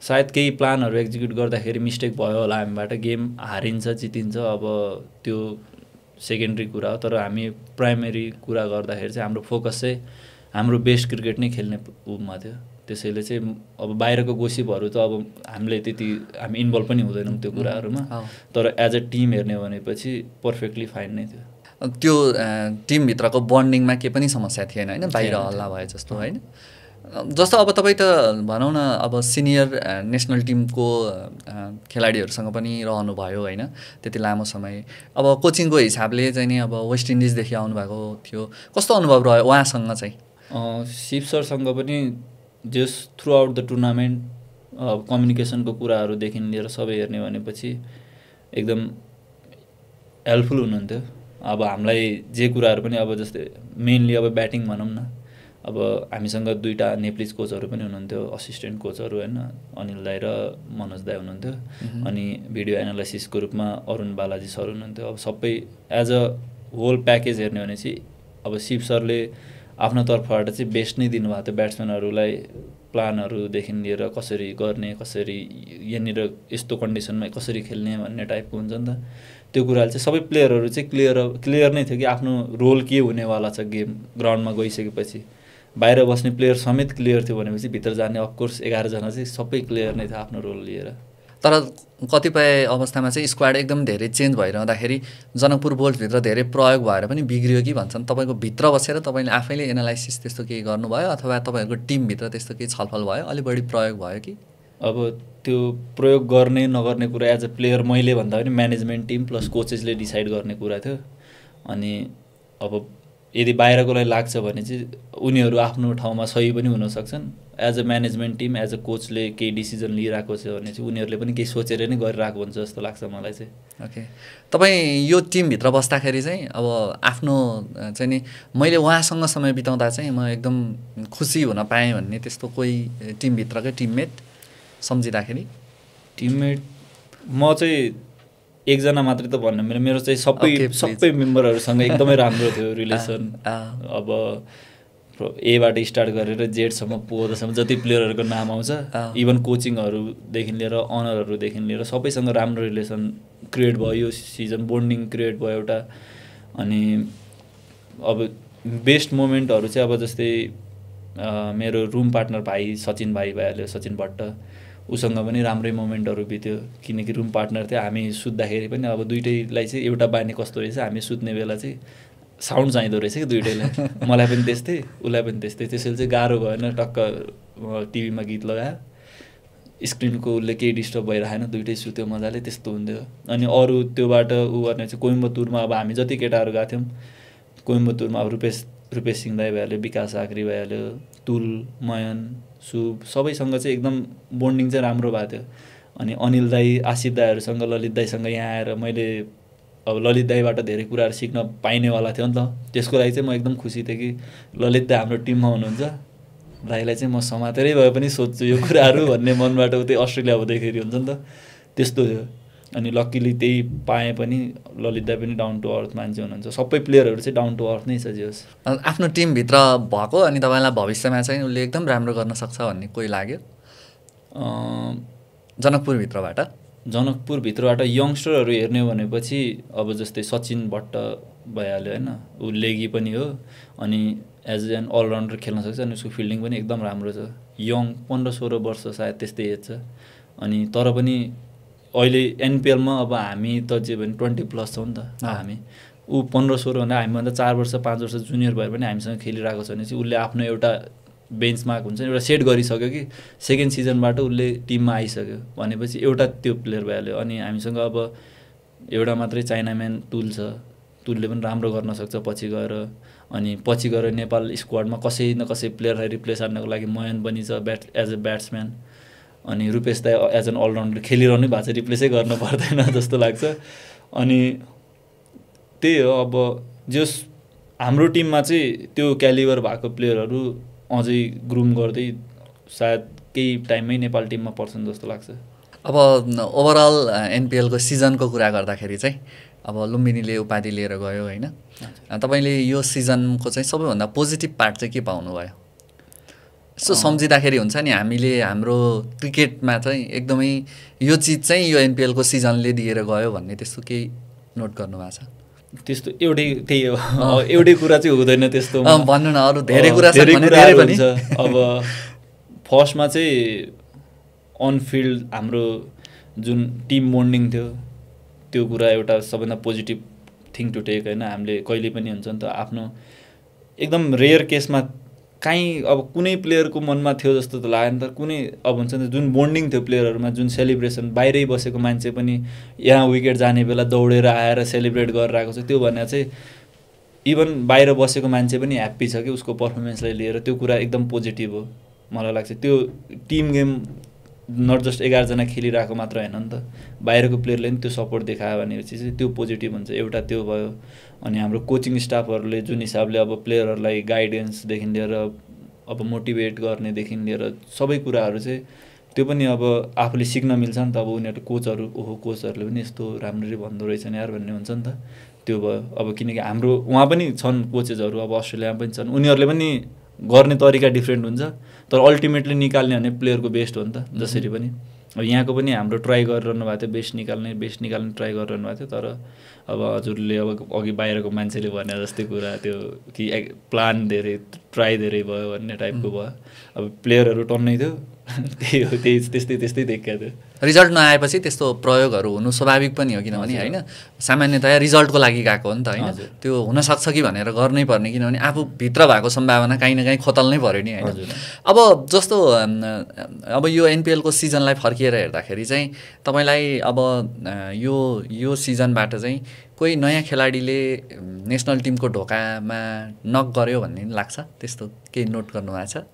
सायद केही प्लानहरू एक्जिक्युट गर्दाखेरि मिस्टेक भयो होला हामीबाट, गेम हारिन्छ जितिन्छ, अब त्यो सेकेन्डरी कुरा हो। तर हामी प्राइमेरी कुरा गर्दाखेरि चाहिँ हाम्रो फोकस चाहिँ हाम्रो बेस्ट क्रिकेट नै खेल्ने उमा थियो। त्यसैले चाहिँ अब बाहिरको गोसिपहरू त अब हामीले हामी इन्भल्भ पनि हुँदैनौँ त्यो कुराहरूमा, तर एज अ टिम हेर्ने भनेपछि पर्फेक्टली फाइन नै थियो। त्यो टिमभित्रको बन्डिङमा केही पनि समस्या थिएन होइन, बाहिर हल्ला भए जस्तो होइन? जस्तो अब तपाईँ त भनौँ न अब सिनियर नेसनल टिमको खेलाडीहरूसँग पनि रहनुभयो होइन त्यति लामो समय। अब कोचिङको हिसाबले चाहिँ नि अब वेस्ट इन्डिजदेखि आउनुभएको थियो, कस्तो अनुभव रह्यो उहाँसँग चाहिँ? शिव सरसँग पनि जस थ्रु आउट द टुर्नामेन्ट कम्युनिकेसनको कुराहरूदेखि लिएर सबै हेर्ने भनेपछि एकदम हेल्पफुल हुनुहुन्थ्यो। अब हामीलाई जे कुराहरू पनि अब जस्तै मेनली अब ब्याटिङ भनौँ न, अब हामीसँग 2टा नेप्लिज कोचहरू पनि हुनुहुन्थ्यो, असिस्टेन्ट कोचहरू होइन, अनिल दाई र मनोज दाई हुनुहुन्थ्यो। अनि भिडियो एनालाइसिसको रूपमा अरुण बालाजी सर हुनुहुन्थ्यो। अब सबै एज अ होल प्याकेज हेर्ने भने चाहिँ अब शिव सरले आफ्नो तर्फबाट चाहिँ बेस्ट नै दिनुभएको थियो। ब्याट्सम्यानहरूलाई प्लानहरूदेखि लिएर कसरी गर्ने, कसरी यहाँनिर यस्तो कन्डिसनमा कसरी खेल्ने भन्ने टाइपको हुन्छ नि त, त्यो कुराले चाहिँ सबै प्लेयरहरू चाहिँ क्लियर नै थियो कि आफ्नो रोल के हुनेवाला छ गेम ग्राउन्डमा गइसकेपछि। बाहिर बस्ने प्लेयर समेत क्लियर थियो भनेपछि भित्र जाने अफकोर्स 11 जना चाहिँ सबै क्लियर नै थियो आफ्नो रोल लिएर। तर कतिपय अवस्थामा चाहिँ स्क्वाड एकदम धेरै चेन्ज भइरहँदाखेरि जनकपुर बोल्टभित्र धेरै प्रयोग भएर पनि बिग्रियो कि भन्छन्। तपाईँको भित्र बसेर तपाईँले आफैले एनालाइसिस त्यस्तो केही गर्नुभयो अथवा तपाईँहरूको टिमभित्र त्यस्तो केही छलफल भयो, अलि बढी प्रयोग भयो कि? अब त्यो प्रयोग गर्ने नगर्ने कुरा एज अ प्लेयर मैले भन्दा पनि म्यानेजमेन्ट टिम प्लस कोचेसले डिसाइड गर्ने कुरा थियो। अनि अब यदि बाहिरकोलाई लाग्छ भने चाहिँ उनीहरू आफ्नो ठाउँमा सही पनि हुन सक्छन्। As a management team as a कोचले केही डिसिजन लिइरहेको छ भने चाहिँ उनीहरूले पनि केही सोचेर नै गरिरहेको हुन्छ जस्तो लाग्छ मलाई चाहिँ। ओके, तपाईँ यो टिमभित्र बस्दाखेरि चाहिँ अब आफ्नो चाहिँ नि मैले उहाँसँग समय बिताउँदा चाहिँ म एकदम खुसी हुन पाएँ भन्ने त्यस्तो कोही टिमभित्रकै टिममेट सम्झिँदाखेरि? टिममेट म चाहिँ एकजना मात्रै त भन्नु, मेरो चाहिँ सबै मेम्बरहरूसँग एकदमै राम्रो थियो रिलेसन। अब एबाट स्टार्ट गरेर जेडसम्म पोहोरसम्म जति प्लेयरहरूको नाम आउँछ, इभन कोचिङहरूदेखि लिएर अनरहरूदेखि लिएर सबैसँग राम्रो रिलेसन क्रिएट भयो यो सिजन, बोन्डिङ क्रिएट भयो एउटा। अनि अब बेस्ट मोमेन्टहरू चाहिँ अब जस्तै मेरो रुम पार्टनर भाइ सचिन भाइ भइहाल्यो, सचिन भट्ट, उसँग पनि राम्रै मोमेन्टहरू बित्यो किनकि रुम पार्टनर थियो। हामी सुत्दाखेरि पनि अब दुइटैलाई चाहिँ एउटा बानी कस्तो रहेछ, हामी सुत्ने बेला चाहिँ साउन्ड चाहिँदो रहेछ कि दुइटैलाई, मलाई पनि त्यस्तै उसलाई पनि त्यस्तै। त्यसैले चाहिँ गाह्रो भएन, टक्क टिभीमा गीत लगायो, स्क्रिनको उसले केही डिस्टर्ब भइरहेन, दुइटै सुत्यो मजाले, त्यस्तो हुन्थ्यो। अनि अरू त्योबाट ऊ गर्ने चाहिँ कोइम्बतुरमा अब हामी जति केटाहरू गएको थियौँ कोइम्बतुरमा, अब रुपेश सिंह दाई भइहाल्यो, विकास आक्री भइहाल्यो, तुल, मयन, शुभ, सबैसँग चाहिँ एकदम बोन्डिङ चाहिँ राम्रो भएको थियो। अनि अनिल दाई, आसिफ दाईहरूसँग, ललित दाईसँग यहाँ आएर मैले अब ललित दाईबाट धेरै कुराहरू सिक्न पाइनेवाला थियो नि त, त्यसको लागि चाहिँ म एकदम खुसी थिएँ कि ललित दाई हाम्रो टिममा हुनुहुन्छ, दाईलाई चाहिँ म समातेरै भए पनि सोध्छु यो कुराहरू भन्ने मनबाट उतै अस्ट्रेलिया हुँदैखेरि हुन्छ नि त, त्यस्तो थियो। अनि लक्किली त्यही पाएँ पनि, ललित दाई पनि डाउन टु अर्थ मान्छे हुनुहुन्छ, सबै प्लेयरहरू चाहिँ डाउन टु अर्थ नै छ जे होस्। आफ्नो टिमभित्र भएको अनि तपाईँलाई भविष्यमा चाहिँ उसले एकदम राम्रो गर्न सक्छ भन्ने कोही लाग्यो जनकपुरभित्रबाट यङ्स्टरहरू हेर्ने भनेपछि अब जस्तै सचिन भट्ट भइहाल्यो होइन, ऊ लेगी पनि हो अनि एज एन अलराउन्डर खेल्न सक्छ अनि उसको फिल्डिङ पनि एकदम राम्रो छ। यङ 15-16 वर्ष सायद त्यस्तै एज छ। अनि तर पनि अहिले एनपिएलमा अब हामी त जे भने 20+ छौँ नि त हामी, ऊ 15-16 भन्दा हामीभन्दा 4 वर्ष 5 वर्ष जुनियर भएर पनि हामीसँग खेलिरहेको छ भने चाहिँ उसले आफ्नो एउटा बेन्चमार्क हुन्छ एउटा सेट गरिसक्यो कि सेकेन्ड सिजनबाट उसले टिममा आइसक्यो भनेपछि एउटा त्यो प्लेयर भइहाल्यो। अनि हामीसँग अब एउटा मात्रै चाइनाम्यान तुल छ, तुलले पनि राम्रो गर्न सक्छ पछि गएर। अनि पछि गएर नेपाल स्क्वाडमा कसै न कसै प्लेयरलाई रिप्लेस हान्नको लागि मयन पनि छ एज अ ब्याट्सम्यान। अनि रुपेश दाई एज एन अलराउन्डर खेलिरहनु भएको छ, रिप्लेसै गर्नु पर्दैन जस्तो लाग्छ। अनि त्यही हो, अब जस हाम्रो टिममा चाहिँ त्यो क्यालिबर भएको प्लेयरहरू अझै ग्रुम गर्दै सायद केही टाइममै नेपाल टिममा पर्छन् जस्तो लाग्छ। अब ओभरअल एनपिएलको सिजनको कुरा गर्दाखेरि चाहिँ अब लुम्बिनीले उपाधि लिएर गयो होइन, तपाईँले यो सिजनको चाहिँ सबैभन्दा पोजिटिभ पार्ट चाहिँ के पाउनुभयो? यसो सम्झिँदाखेरि हुन्छ नि हामीले हाम्रो क्रिकेटमा चाहिँ एकदमै यो चिज चाहिँ यो एनपिएलको सिजनले दिएर गयो भन्ने त्यस्तो केही नोट गर्नुभएको छ? त्यस्तो एउटै त्यही हो, एउटै कुरा चाहिँ हुँदैन त्यस्तो। भन्नु न, अरू धेरै कुरा छ भने धेरै पनि छ। अब फर्स्टमा चाहिँ अनफिल्ड हाम्रो जुन टिम बोन्डिङ थियो त्यो कुरा एउटा सबैभन्दा पोजिटिभ थिङ टु टेक होइन। हामीले कहिले पनि हुन्छ नि त आफ्नो एकदम रेयर केसमा काहीँ अब कुनै प्लेयरको मनमा थियो जस्तो त लाग्यो नि त, कुनै अब हुन्छ नि त जुन बोन्डिङ थियो प्लेयरहरूमा, जुन सेलिब्रेसन बाहिरै बसेको मान्छे पनि यहाँ विकेट जाने बेला दौडेर आएर सेलिब्रेट गरेर आएको छ, त्यो भनेर चाहिँ इभन बाहिर बसेको मान्छे पनि ह्याप्पी छ कि उसको पर्फर्मेन्सलाई लिएर, त्यो कुरा एकदम पोजिटिभ हो मलाई लाग्छ। त्यो टिम गेम नट जस्ट 11 जना खेलिरहेको मात्र होइन नि त, बाहिरको प्लेयरले पनि त्यो सपोर्ट देखायो भनेपछि चाहिँ त्यो पोजिटिभ हुन्छ। एउटा त्यो भयो। अनि हाम्रो कोचिङ स्टाफहरूले जुन हिसाबले अब प्लेयरहरूलाई गाइडेन्सदेखि लिएर अब मोटिभेट गर्नेदेखि लिएर सबै कुराहरू चाहिँ त्यो पनि अब आफूले सिक्न मिल्छ नि त। अब उनीहरू कोचहरू, ओहो कोचहरूले पनि यस्तो राम्ररी भन्दो रहेछन् यार भन्ने हुन्छ नि त, त्यो भयो। अब किनकि हाम्रो उहाँ पनि छन् कोचेसहरू, अब अस्ट्रेलियामा पनि छन्, उनीहरूले पनि गर्ने तरिका डिफ्रेन्ट हुन्छ, तर अल्टिमेटली निकाल्ने भने प्लेयरको बेस्ट हो नि त। जसरी पनि अब यहाँको पनि हाम्रो ट्राई गरिरहनु भएको थियो, बेस्ट निकाल्ने ट्राई गरिरहनु भएको थियो। तर अब हजुरले अब अघि बाहिरको मान्छेले भने जस्तै कुरा त्यो कि प्लान धेरै, ट्राई धेरै भयो भन्ने टाइपको भयो। अब प्लेयरहरू टन्नै थियो, त्यही हो, त्यस्तै देखिएको थियो। रिजल्ट नआएपछि त्यस्तो प्रयोगहरू हुनु स्वाभाविक पनि हो, किनभने होइन सामान्यतया रिजल्टको लागि गएको हो नि त होइन। त्यो हुनसक्छ कि भनेर गर्नै पर्ने, किनभने आफू भित्र भएको सम्भावना काहीँ न काहीँ खोतल्नै पऱ्यो नि होइन। अब जस्तो अब यो एनपिएलको सिजनलाई फर्किएर हेर्दाखेरि चाहिँ तपाईँलाई अब यो सिजनबाट चाहिँ कोही नयाँ खेलाडीले नेसनल टिमको ढोकामा नक गर्यो भन्ने लाग्छ? त्यस्तो केही नोट गर्नुभएको छ?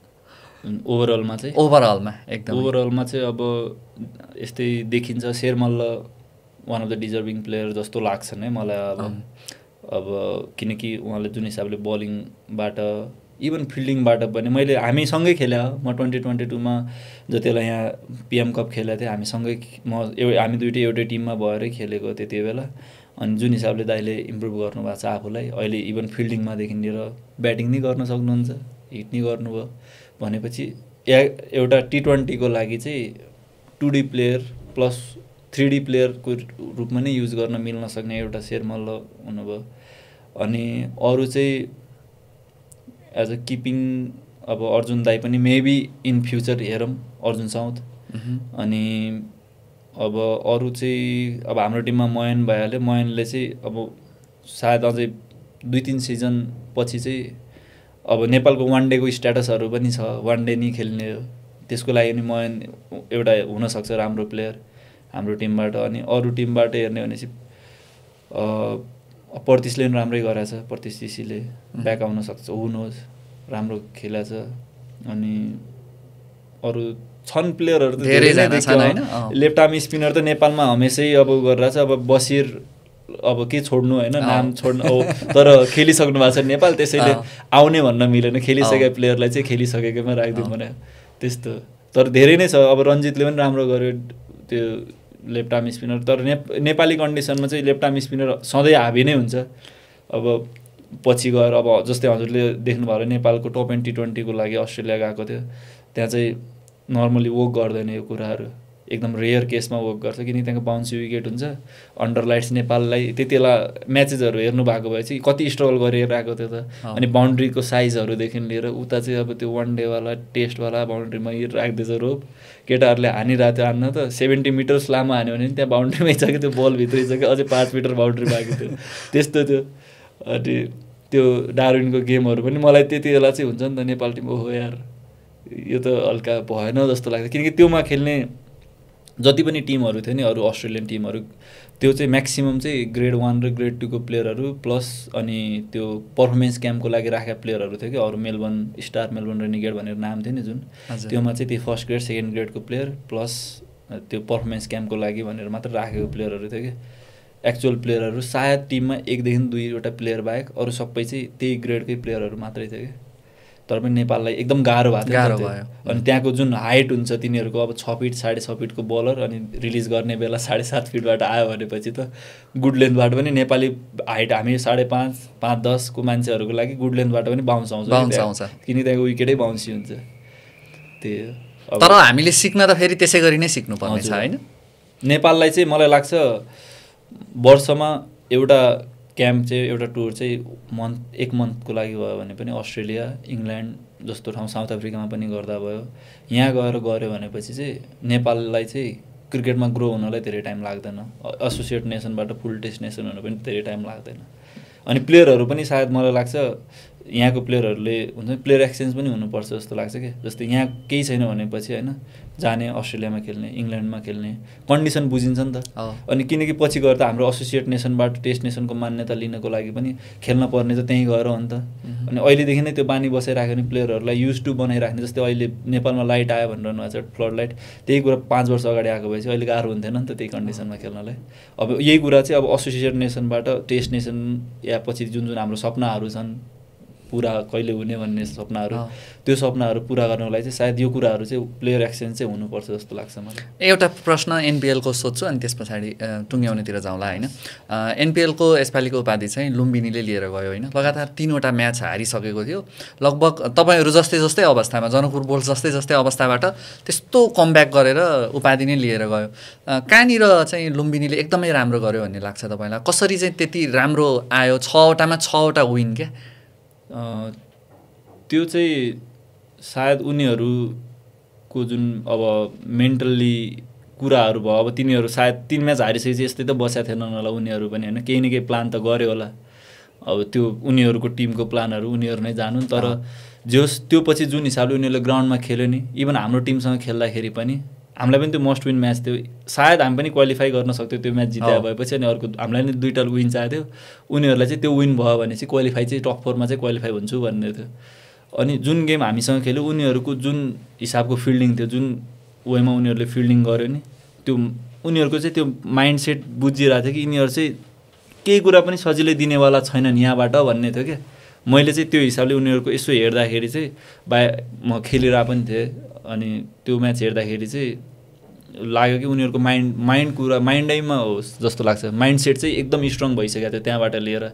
ओभरअलमा चाहिँ एकदम ओभरअलमा चाहिँ अब यस्तै देखिन्छ, Shermalla one of the deserving player जस्तो लाग्छ नै मलाई। अब किनकि उहाँले जुन हिसाबले बलिङबाट इभन फिल्डिङबाट पनि हामी सँगै खेले हो। म 2022मा जति बेला यहाँ पिएम कप खेलेको थिएँ हामी दुइटै एउटै टिममा भएरै खेलेको त्यति बेला। अनि जुन हिसाबले दाइले इम्प्रुभ गर्नुभएको छ आफूलाई, अहिले इभन फिल्डिङमादेखि लिएर ब्याटिङ नै गर्न सक्नुहुन्छ, हिट नै गर्नुभयो भनेपछि एउटा T20 को लागि चाहिँ 2D प्लेयर प्लस 3D प्लेयरको रूपमा नै युज गर्न मिल्न सक्ने एउटा शेरमल्ल हुनुभयो। अनि अरू चाहिँ एज अ किपिङ अब अर्जुन दाई पनि मेबी इन फ्युचर हेरौँ, अर्जुन साउथ। अनि अब अरू चाहिँ अब हाम्रो टिममा मयन भइहाल्यो, मयनले चाहिँ अब सायद अझै 2-3 सिजन पछि चाहिँ अब नेपालको वान डेको स्ट्याटसहरू पनि छ, वान डे नि खेल्ने हो, त्यसको लागि नि मयन एउटा हुनसक्छ राम्रो प्लेयर हाम्रो टिमबाट। अनि अरू टिमबाट हेर्ने भनेपछि प्रतीशले पनि राम्रै गरेछ, प्रतीश सीसीले ब्याक आउन सक्छ, हु नोज, राम्रो खेलेछ। अनि अरू छन् प्लेयरहरू त धेरै छन् होइन। लेफ्ट आर्म स्पिनर त नेपालमा हमेसै अब गरिरहेछ, अब बसिर अब के छोड्नु होइन, नाम छोड्नु तर खेलिसक्नु भएको छ नेपाल, त्यसैले आउने भन्न मिलेन, खेलिसकेका प्लेयरलाई चाहिँ खेलिसकेकोमा राखिदिउँ भने त्यस्तो। तर धेरै नै छ, अब रञ्जितले पनि राम्रो गर्यो त्यो लेफ्ट आर्म स्पिनर। तर नेपाली कन्डिसनमा चाहिँ लेफ्ट आर्म स्पिनर सधैँ हाबी नै हुन्छ। अब पछि गएर अब जस्तै हजुरले देख्नुभयो नेपालको टप एन्ड T20 को लागि अस्ट्रेलिया गएको थियो, त्यहाँ चाहिँ नर्मली वर्क गर्दैन यो कुराहरू, एकदम रेयर केसमा वर्क गर्छ, किनकि त्यहाँको बााउन्सी विकेट हुन्छ। अन्डरलाइट्स नेपाललाई त्यति बेला म्याचेसहरू हेर्नु भएको भए चाहिँ कति स्ट्रगल गरेर आएको थियो त। अनि बााउन्ड्रीको साइजहरूदेखि लिएर उता चाहिँ अब त्यो वान डेवाला टेस्टवाला बााउन्ड्रीमा राख्दैछ रोप, केटाहरूले हानिरहेको थियो, हान्न त 70 मिटर्स लामो हान्यो भने त्यहाँ बााउन्ड्रीमै छ कि त्यो बल भित्रै छ कि, अझै 5 मिटर बााउन्ड्री बाँकी थियो, त्यस्तो थियो। अनि त्यो डार्विनको गेमहरू पनि मलाई त्यति बेला चाहिँ हुन्छ नि त नेपाल टिम, ओहो यार यो त हल्का भएन जस्तो लाग्थ्यो, किनकि त्योमा खेल्ने जति पनि टिमहरू थियो नि अरू अस्ट्रेलियन टिमहरू, त्यो चाहिँ म्याक्सिमम् चाहिँ ग्रेड 1 र ग्रेड 2 को प्लेयरहरू प्लस अनि त्यो पर्फर्मेन्स क्याम्पको लागि राखेका प्लेयरहरू थियो कि। अरू मेलबर्न रेनिगेड भनेर नाम थियो नि जुन, त्योमा चाहिँ त्यो फर्स्ट ग्रेड सेकेन्ड ग्रेडको प्लेयर प्लस त्यो पर्फर्मेन्स क्याम्पको लागि भनेर मात्र राखेको प्लेयरहरू थियो कि। एक्चुअल प्लेयरहरू सायद टिममा 1 देखि 2वटा प्लेयर बाहेक अरू सबै चाहिँ त्यही ग्रेडकै प्लेयरहरू मात्रै थियो कि। तर पनि नेपाललाई एकदम गाह्रो भएको थियो। अनि त्यहाँको जुन हाइट हुन्छ तिनीहरूको अब 6 फिट 6.5 फिटको बलर, अनि रिलिज गर्ने बेला 7.5 फिटबाट आयो भनेपछि त गुड लेन्थबाट पनि नेपाली हाइट हामी 5.5 5.10 को मान्छेहरूको लागि गुड लेन्थबाट पनि बााउन्स आउँछ, किनकि त्यहाँको विकेटै बााउन्सी हुन्छ। त्यही तर हामीले सिक्न त फेरि त्यसै गरी नै सिक्नुपर्ने छ होइन। नेपाललाई चाहिँ मलाई लाग्छ वर्षमा एउटा क्याम्प चाहिँ एउटा टुर चाहिँ एक मन्थको लागि भयो भने पनि अस्ट्रेलिया इङ्ल्यान्ड जस्तो ठाउँ साउथ अफ्रिकामा पनि गर्दा भयो। यहाँ गएर गऱ्यो भनेपछि चाहिँ नेपाललाई चाहिँ क्रिकेटमा ग्रो हुनलाई धेरै टाइम लाग्दैन। एसोसिएट नेसनबाट फुल टेस्ट नेसन हुन पनि धेरै टाइम लाग्दैन। अनि प्लेयरहरू पनि सायद मलाई लाग्छ यहाँको प्लेयरहरूले हुन्छ नि प्लेयर एक्सचेन्ज पनि हुनुपर्छ जस्तो लाग्छ क्या। जस्तै यहाँ केही छैन भनेपछि होइन जाने अस्ट्रेलियामा खेल्ने इङ्ल्यान्डमा खेल्ने कन्डिसन बुझिन्छ नि त। अनि किनकि पछि गएर त हाम्रो एसोसिएट नेसनबाट टेस्ट नेसनको मान्यता लिनको लागि पनि खेल्न पर्ने त त्यहीँ गएर हो नि त। अनि अहिलेदेखि नै त्यो बानी बसाइराख्यो भने प्लेयरहरूलाई युज टु बनाइराख्ने। जस्तै अहिले नेपालमा लाइट आयो भनिरहनु भएको छ फ्लड लाइट, त्यही कुरा 5 वर्ष अगाडि आएको भएपछि अहिले गाह्रो हुन्थेन नि त त्यही कन्डिसनमा खेल्नलाई। अब यही कुरा चाहिँ अब एसोसिएट नेसनबाट टेस्ट नेसन या पछि जुन जुन हाम्रो सपनाहरू छन् पुरा कहिले हुने भन्ने सपनाहरू त्यो सपनाहरू पुरा गर्नको लागि चाहिँ सायद यो कुराहरू चाहिँ प्लेयर एक्सचेन्ज चाहिँ हुनुपर्छ जस्तो लाग्छ मलाई। एउटा प्रश्न एनपिएलको सोध्छु अनि त्यस पछाडि टुङ्ग्याउनेतिर जाउँला होइन। एनपिएलको यसपालिको उपाधि चाहिँ लुम्बिनीले लिएर गयो होइन। लगातार 3वटा म्याच हारिसकेको थियो। लगभग तपाईँहरू जस्तै जस्तै अवस्थामा जनकपुर बोल्स जस्तै जस्तै अवस्थाबाट त्यस्तो कमब्याक गरेर उपाधि नै लिएर गयो। कहाँनिर चाहिँ लुम्बिनीले एकदमै राम्रो गर्यो भन्ने लाग्छ तपाईँलाई? कसरी चाहिँ त्यति राम्रो आयो? 6वटामा 6वटा विन क्या। त्यो चाहिँ सायद उनीहरूको जुन अब मेन्टल्ली कुराहरू भयो। अब तिनीहरू सायद 3 म्याच हारिसकेपछि यस्तै त बसेको थिएन होला उनीहरू पनि होइन। केही न केही प्लान त गर्यो होला। अब त्यो उनीहरूको टिमको प्लानहरू उनीहरू नै जानुन्। तर त्यो पछि जुन हिसाबले उनीहरूले ग्राउन्डमा खेल्यो नि इभन हाम्रो टिमसँग खेल्दाखेरि पनि हामीलाई पनि त्यो मस्ट विन म्याच थियो। सायद हामी पनि क्वालिफाई गर्न सक्थ्यो त्यो म्याच जित्या भएपछि। अनि अर्को हामीलाई नि 2टा विन चाहिएको थियो। उनीहरूलाई चाहिँ त्यो विन भयो भने चाहिँ क्वालिफाई चाहिँ टप 4मा चाहिँ क्वालिफाई हुन्छु भन्ने थियो। अनि जुन गेम हामीसँग खेल्यो उनीहरूको जुन हिसाबको फिल्डिङ थियो जुन वेमा उनीहरूले फिल्डिङ गर्यो नि त्यो उनीहरूको चाहिँ त्यो माइन्ड सेट बुझिरहेको थियो कि यिनीहरू चाहिँ केही कुरा पनि सजिलै दिनेवाला छैनन् यहाँबाट भन्ने थियो क्या। मैले चाहिँ त्यो हिसाबले उनीहरूको यसो हेर्दाखेरि चाहिँ म खेलिरहेको पनि थिएँ। अनि त्यो म्याच हेर्दाखेरि चाहिँ लाग्यो कि उनीहरूको माइन्डैमा होस् जस्तो लाग्छ। माइन्ड सेट चाहिँ एकदम स्ट्रङ भइसकेको थियो त्यहाँबाट लिएर।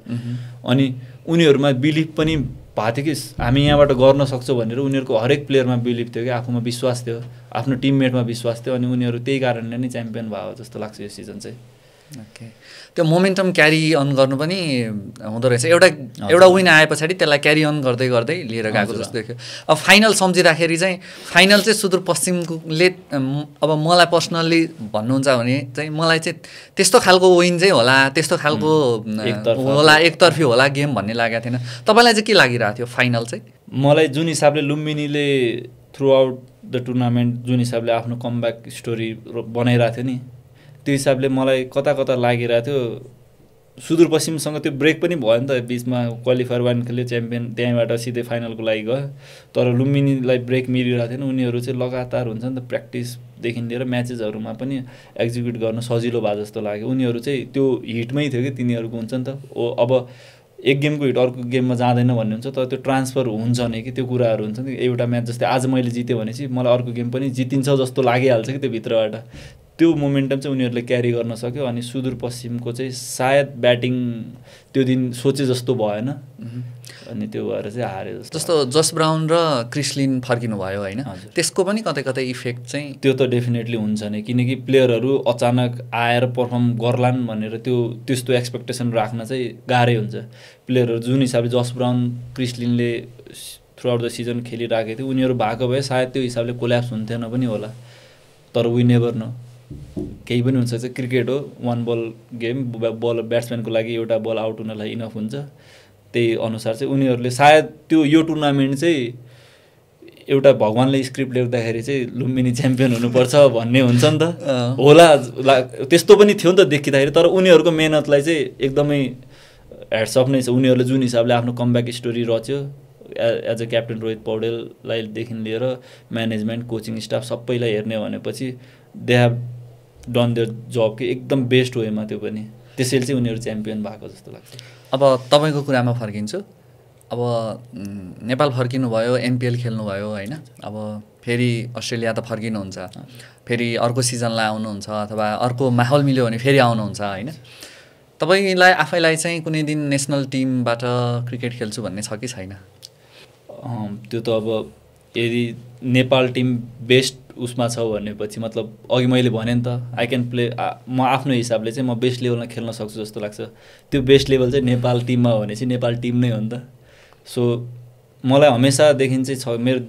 अनि उनीहरूमा बिलिभ पनि भएको थियो कि हामी यहाँबाट गर्न सक्छौँ भनेर उनीहरूको हरेक प्लेयरमा बिलिभ थियो कि आफूमा विश्वास थियो आफ्नो टिममेटमा विश्वास थियो। अनि उनीहरू त्यही कारणले नै च्याम्पियन भयो जस्तो लाग्छ यो सिजन चाहिँ। ओके त्यो मोमेन्टम क्यारी अन गर्नु पनि हुँदो रहेछ। एउटा विन आए पछाडि त्यसलाई क्यारी अन गर्दै गर्दै लिएर गएको जस्तो देख्यो। अब फाइनल सम्झिँदाखेरि चाहिँ फाइनल चाहिँ सुदूरपश्चिमले अब मलाई पर्सनल्ली भन्नुहुन्छ भने चाहिँ मलाई चाहिँ त्यस्तो खालको विन चाहिँ होला त्यस्तो खालको होला एकतर्फी होला गेम भन्ने लागेको थिएन। तपाईँलाई चाहिँ के लागिरहेको थियो फाइनल चाहिँ? मलाई जुन हिसाबले लुम्बिनीले थ्रु आउट द टुर्नामेन्ट जुन हिसाबले आफ्नो कमब्याक स्टोरी बनाइरहेको थियो नि त्यो हिसाबले मलाई कता कता लागिरहेको थियो। सुदूरपश्चिमसँग त्यो ब्रेक पनि भयो नि त बिचमा क्वालिफायर 1 खेल्यो च्याम्पियन त्यहाँबाट सिधै फाइनलको लागि गयो। तर लुम्बिनीलाई ब्रेक मिलिरहेको थिएन। उनीहरू चाहिँ लगातार हुन्छ नि त प्र्याक्टिसदेखि लिएर म्याचेसहरूमा पनि एक्जिक्युट गर्न सजिलो भए जस्तो लाग्यो। उनीहरू चाहिँ त्यो हिटमै थियो कि तिनीहरूको हुन्छ नि त अब एक गेमको हिट अर्को गेममा जाँदैन भन्ने हुन्छ। तर त्यो ट्रान्सफर हुन्छ नि कि त्यो कुराहरू हुन्छ नि। एउटा म्याच जस्तै आज मैले जितेँ भनेपछि मलाई अर्को गेम पनि जितिन्छ जस्तो लागिहाल्छ कि त्यो भित्रबाट। त्यो मोमेन्टम चाहिँ उनीहरूले क्यारी गर्न सक्यो। अनि सुदूरपश्चिमको चाहिँ सायद ब्याटिङ त्यो दिन सोचे जस्तो भएन अनि त्यो भएर चाहिँ हारे जस्तो जस ब्राउन र क्रिस लिन फर्किनु भयो होइन। त्यसको पनि कतै कतै इफेक्ट चाहिँ त्यो त डेफिनेटली हुन्छ नै किनकि प्लेयरहरू अचानक आएर पर्फर्म गर्लान् भनेर त्यस्तो एक्सपेक्टेसन राख्न चाहिँ गाह्रै हुन्छ। प्लेयरहरू जुन हिसाबले जस ब्राउन क्रिस लिनले थ्रु आउट द सिजन खेलिरहेको थियो उनीहरू भएको भए सायद त्यो हिसाबले कोल्याप्स हुन्थेन पनि होला। तर वी नेभर नो केही पनि हुन्छ चाहिँ क्रिकेट हो 1 बल गेम। बल ब्याट्सम्यानको लागि एउटा बल आउट हुनलाई इनफ हुन्छ। त्यही अनुसार चाहिँ उनीहरूले सायद त्यो यो टुर्नामेन्ट चाहिँ एउटा भगवान्ले स्क्रिप्ट लेख्दाखेरि चाहिँ लुम्बिनी च्याम्पियन हुनुपर्छ भन्ने हुन्छ नि त होला त्यस्तो पनि थियो नि त देखिँदाखेरि। तर उनीहरूको मेहनतलाई चाहिँ एकदमै ह्याट्स अफ नै छ। उनीहरूले जुन हिसाबले आफ्नो कमब्याक स्टोरी रच्यो एज अ क्याप्टेन रोहित पौडेललाईदेखि लिएर म्यानेजमेन्ट कोचिङ स्टाफ सबैलाई हेर्ने भनेपछि दे हेभ डन देयर जब कि एकदम बेस्ट वेमा त्यो पनि त्यसैले चाहिँ उनीहरू च्याम्पियन भएको जस्तो लाग्छ। अब तपाईँको कुरामा फर्किन्छु। अब नेपाल फर्किनुभयो एनपिएल खेल्नुभयो होइन। अब फेरि अस्ट्रेलिया त फर्किनुहुन्छ फेरि अर्को सिजनलाई आउनुहुन्छ अथवा अर्को माहौल मिल्यो भने फेरि आउनुहुन्छ होइन। तपाईँलाई आफैलाई चाहिँ कुनै दिन नेसनल टिमबाट क्रिकेट खेल्छु भन्ने छ कि छैन? त्यो त अब यदि नेपाल टिम बेस्ट उसमा छ भनेपछि मतलब अघि मैले भने नि त आई क्यान प्ले म आफ्नो हिसाबले चाहिँ म बेस्ट लेभलमा खेल्न सक्छु जस्तो लाग्छ। त्यो बेस्ट लेभल चाहिँ नेपाल टिममा भनेपछि नेपाल टिम नै हो नि त। सो मलाई हमेसादेखि चाहिँ छ, मेरो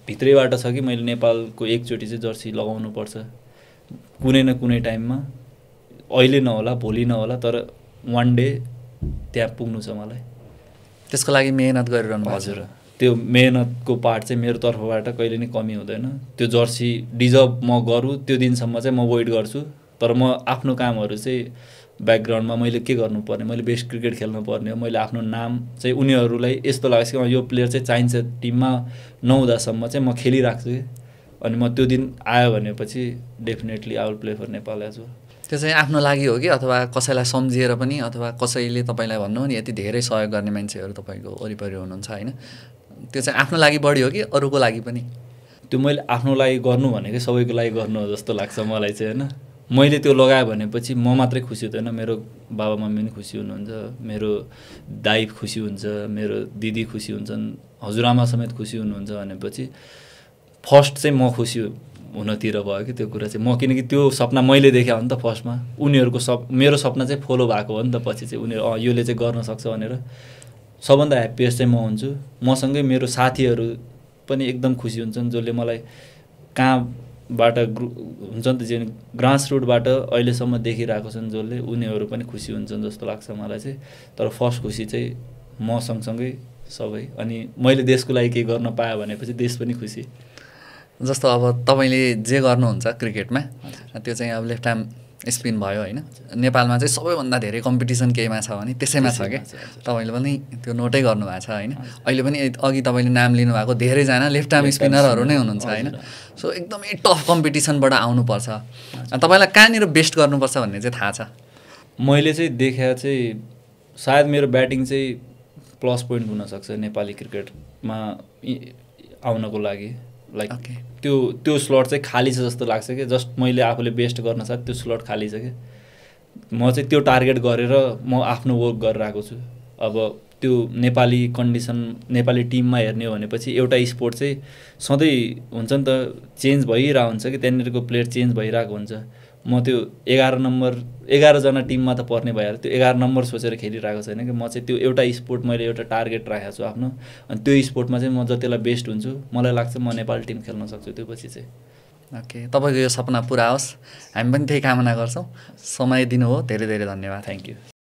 भित्रैबाट छ कि मैले नेपालको एकचोटि चाहिँ जर्सी लगाउनु पर्छ कुनै न कुनै टाइममा, अहिले नहोला भोलि नहोला तर वान डे त्यहाँ पुग्नु छ मलाई। त्यसको लागि मेहनत गरिरहनु। हजुर, त्यो मेहनतको पार्ट चाहिँ मेरो तर्फबाट कहिले नै कमी हुँदैन। त्यो जर्सी डिजर्भ म गरौँ त्यो दिनसम्म चाहिँ म वेट गर्छु, तर म आफ्नो कामहरू चाहिँ ब्याकग्राउन्डमा मैले के गर्नुपर्ने, मैले बेस्ट क्रिकेट खेल्नु पर्ने हो। मैले आफ्नो नाम चाहिँ उनीहरूलाई यस्तो लाग्छ कि यो प्लेयर चाहिँ चाहिन्छ टिममा नहुँदासम्म चाहिँ म खेलिराख्छु कि, अनि म त्यो दिन आयो भनेपछि definitely I will play for Nepal as well. त्यो चाहिँ आफ्नो लागि हो कि अथवा कसैलाई सम्झिएर पनि, अथवा कसैले तपाईँलाई भन्नु नि यति धेरै सहयोग गर्ने मान्छेहरू तपाईँको वरिपरि हुनुहुन्छ होइन, त्यो चाहिँ आफ्नो लागि बढी हो कि अरूको लागि पनि? त्यो मैले आफ्नो लागि गर्नु भनेकै सबैको लागि गर्नु हो जस्तो लाग्छ मलाई चाहिँ होइन। मैले त्यो लगाएँ भनेपछि म मात्रै खुसी हुँदैन, मेरो बाबा मम्मी पनि खुसी हुनुहुन्छ, मेरो दाइ खुसी हुन्छ, मेरो दिदी खुसी हुन्छन्, हजुरआमा समेत खुसी हुनुहुन्छ भनेपछि फर्स्ट चाहिँ म खुसी हुनतिर भयो कि त्यो कुरा चाहिँ। म किनकि त्यो सपना मैले देखेँ हो नि त फर्स्टमा, उनीहरूको मेरो सपना चाहिँ फलो भएको हो नि त पछि चाहिँ, उनीहरू योले चाहिँ गर्न सक्छ भनेर। सबभन्दा ह्याप्पिएस्ट चाहिँ म हुन्छु, मसँगै मेरो साथीहरू पनि एकदम खुसी हुन्छन् जसले मलाई कहाँबाट हुन्छ नि त जे ग्रास रुटबाट अहिलेसम्म देखिरहेको छन् जसले, उनीहरू पनि खुसी हुन्छन् जस्तो लाग्छ मलाई चाहिँ। तर फर्स्ट खुसी चाहिँ म सँगसँगै सबै, अनि मैले देशको लागि केही गर्न पाएँ भनेपछि देश पनि खुसी। जस्तो अब तपाईँले जे गर्नुहुन्छ क्रिकेटमा त्यो चाहिँ अब लेफ्ट आर्म स्पिन भयो होइन, नेपालमा चाहिँ सबैभन्दा धेरै कम्पिटिसन केहीमा छ भने त्यसैमा छ क्या। तपाईँले पनि त्यो नोटै गर्नुभएको छ होइन। अहिले पनि अघि तपाईँले नाम लिनुभएको धेरैजना लेफ्ट आर्म स्पिनरहरू नै हुनुहुन्छ होइन। सो एकदमै टफ कम्पिटिसनबाट आउनुपर्छ, तपाईँलाई कहाँनिर बेस्ट गर्नुपर्छ भन्ने चाहिँ थाहा छ? मैले चाहिँ देखेँ चाहिँ सायद मेरो ब्याटिङ चाहिँ प्लस पोइन्ट हुनसक्छ नेपाली क्रिकेटमा आउनको लागि। लाइक त्यो स्लट चाहिँ खाली छ जस्तो लाग्छ कि, जस्ट मैले आफूले बेस्ट गर्न साथ त्यो स्लट खाली छ कि, म चाहिँ त्यो टार्गेट गरेर म आफ्नो वर्क गरेर आएको छु। अब त्यो नेपाली कन्डिसन नेपाली टिममा हेर्ने हो भनेपछि एउटा स्पोर्ट चाहिँ सधैँ हुन्छ नि त चेन्ज भइरहेको हुन्छ कि, त्यहाँनिरको प्लेयर चेन्ज भइरहेको हुन्छ। म त्यो 11जना टिममा त पर्ने भएर त्यो 11 नम्बर सोचेर खेलिरहेको छैन कि, म चाहिँ त्यो एउटा स्पोर्ट मैले एउटा टार्गेट राखेको छु आफ्नो, अनि त्यो स्पोर्टमा चाहिँ म जतिलाई बेस्ट हुन्छु मलाई लाग्छ म नेपाल टिम खेल्न सक्छु त्यो पछि चाहिँ। ओके, तपाईँको यो सपना पुरा होस्, हामी पनि त्यही कामना गर्छौँ। समय दिनुभयो, धेरै धेरै धन्यवाद। Thank you.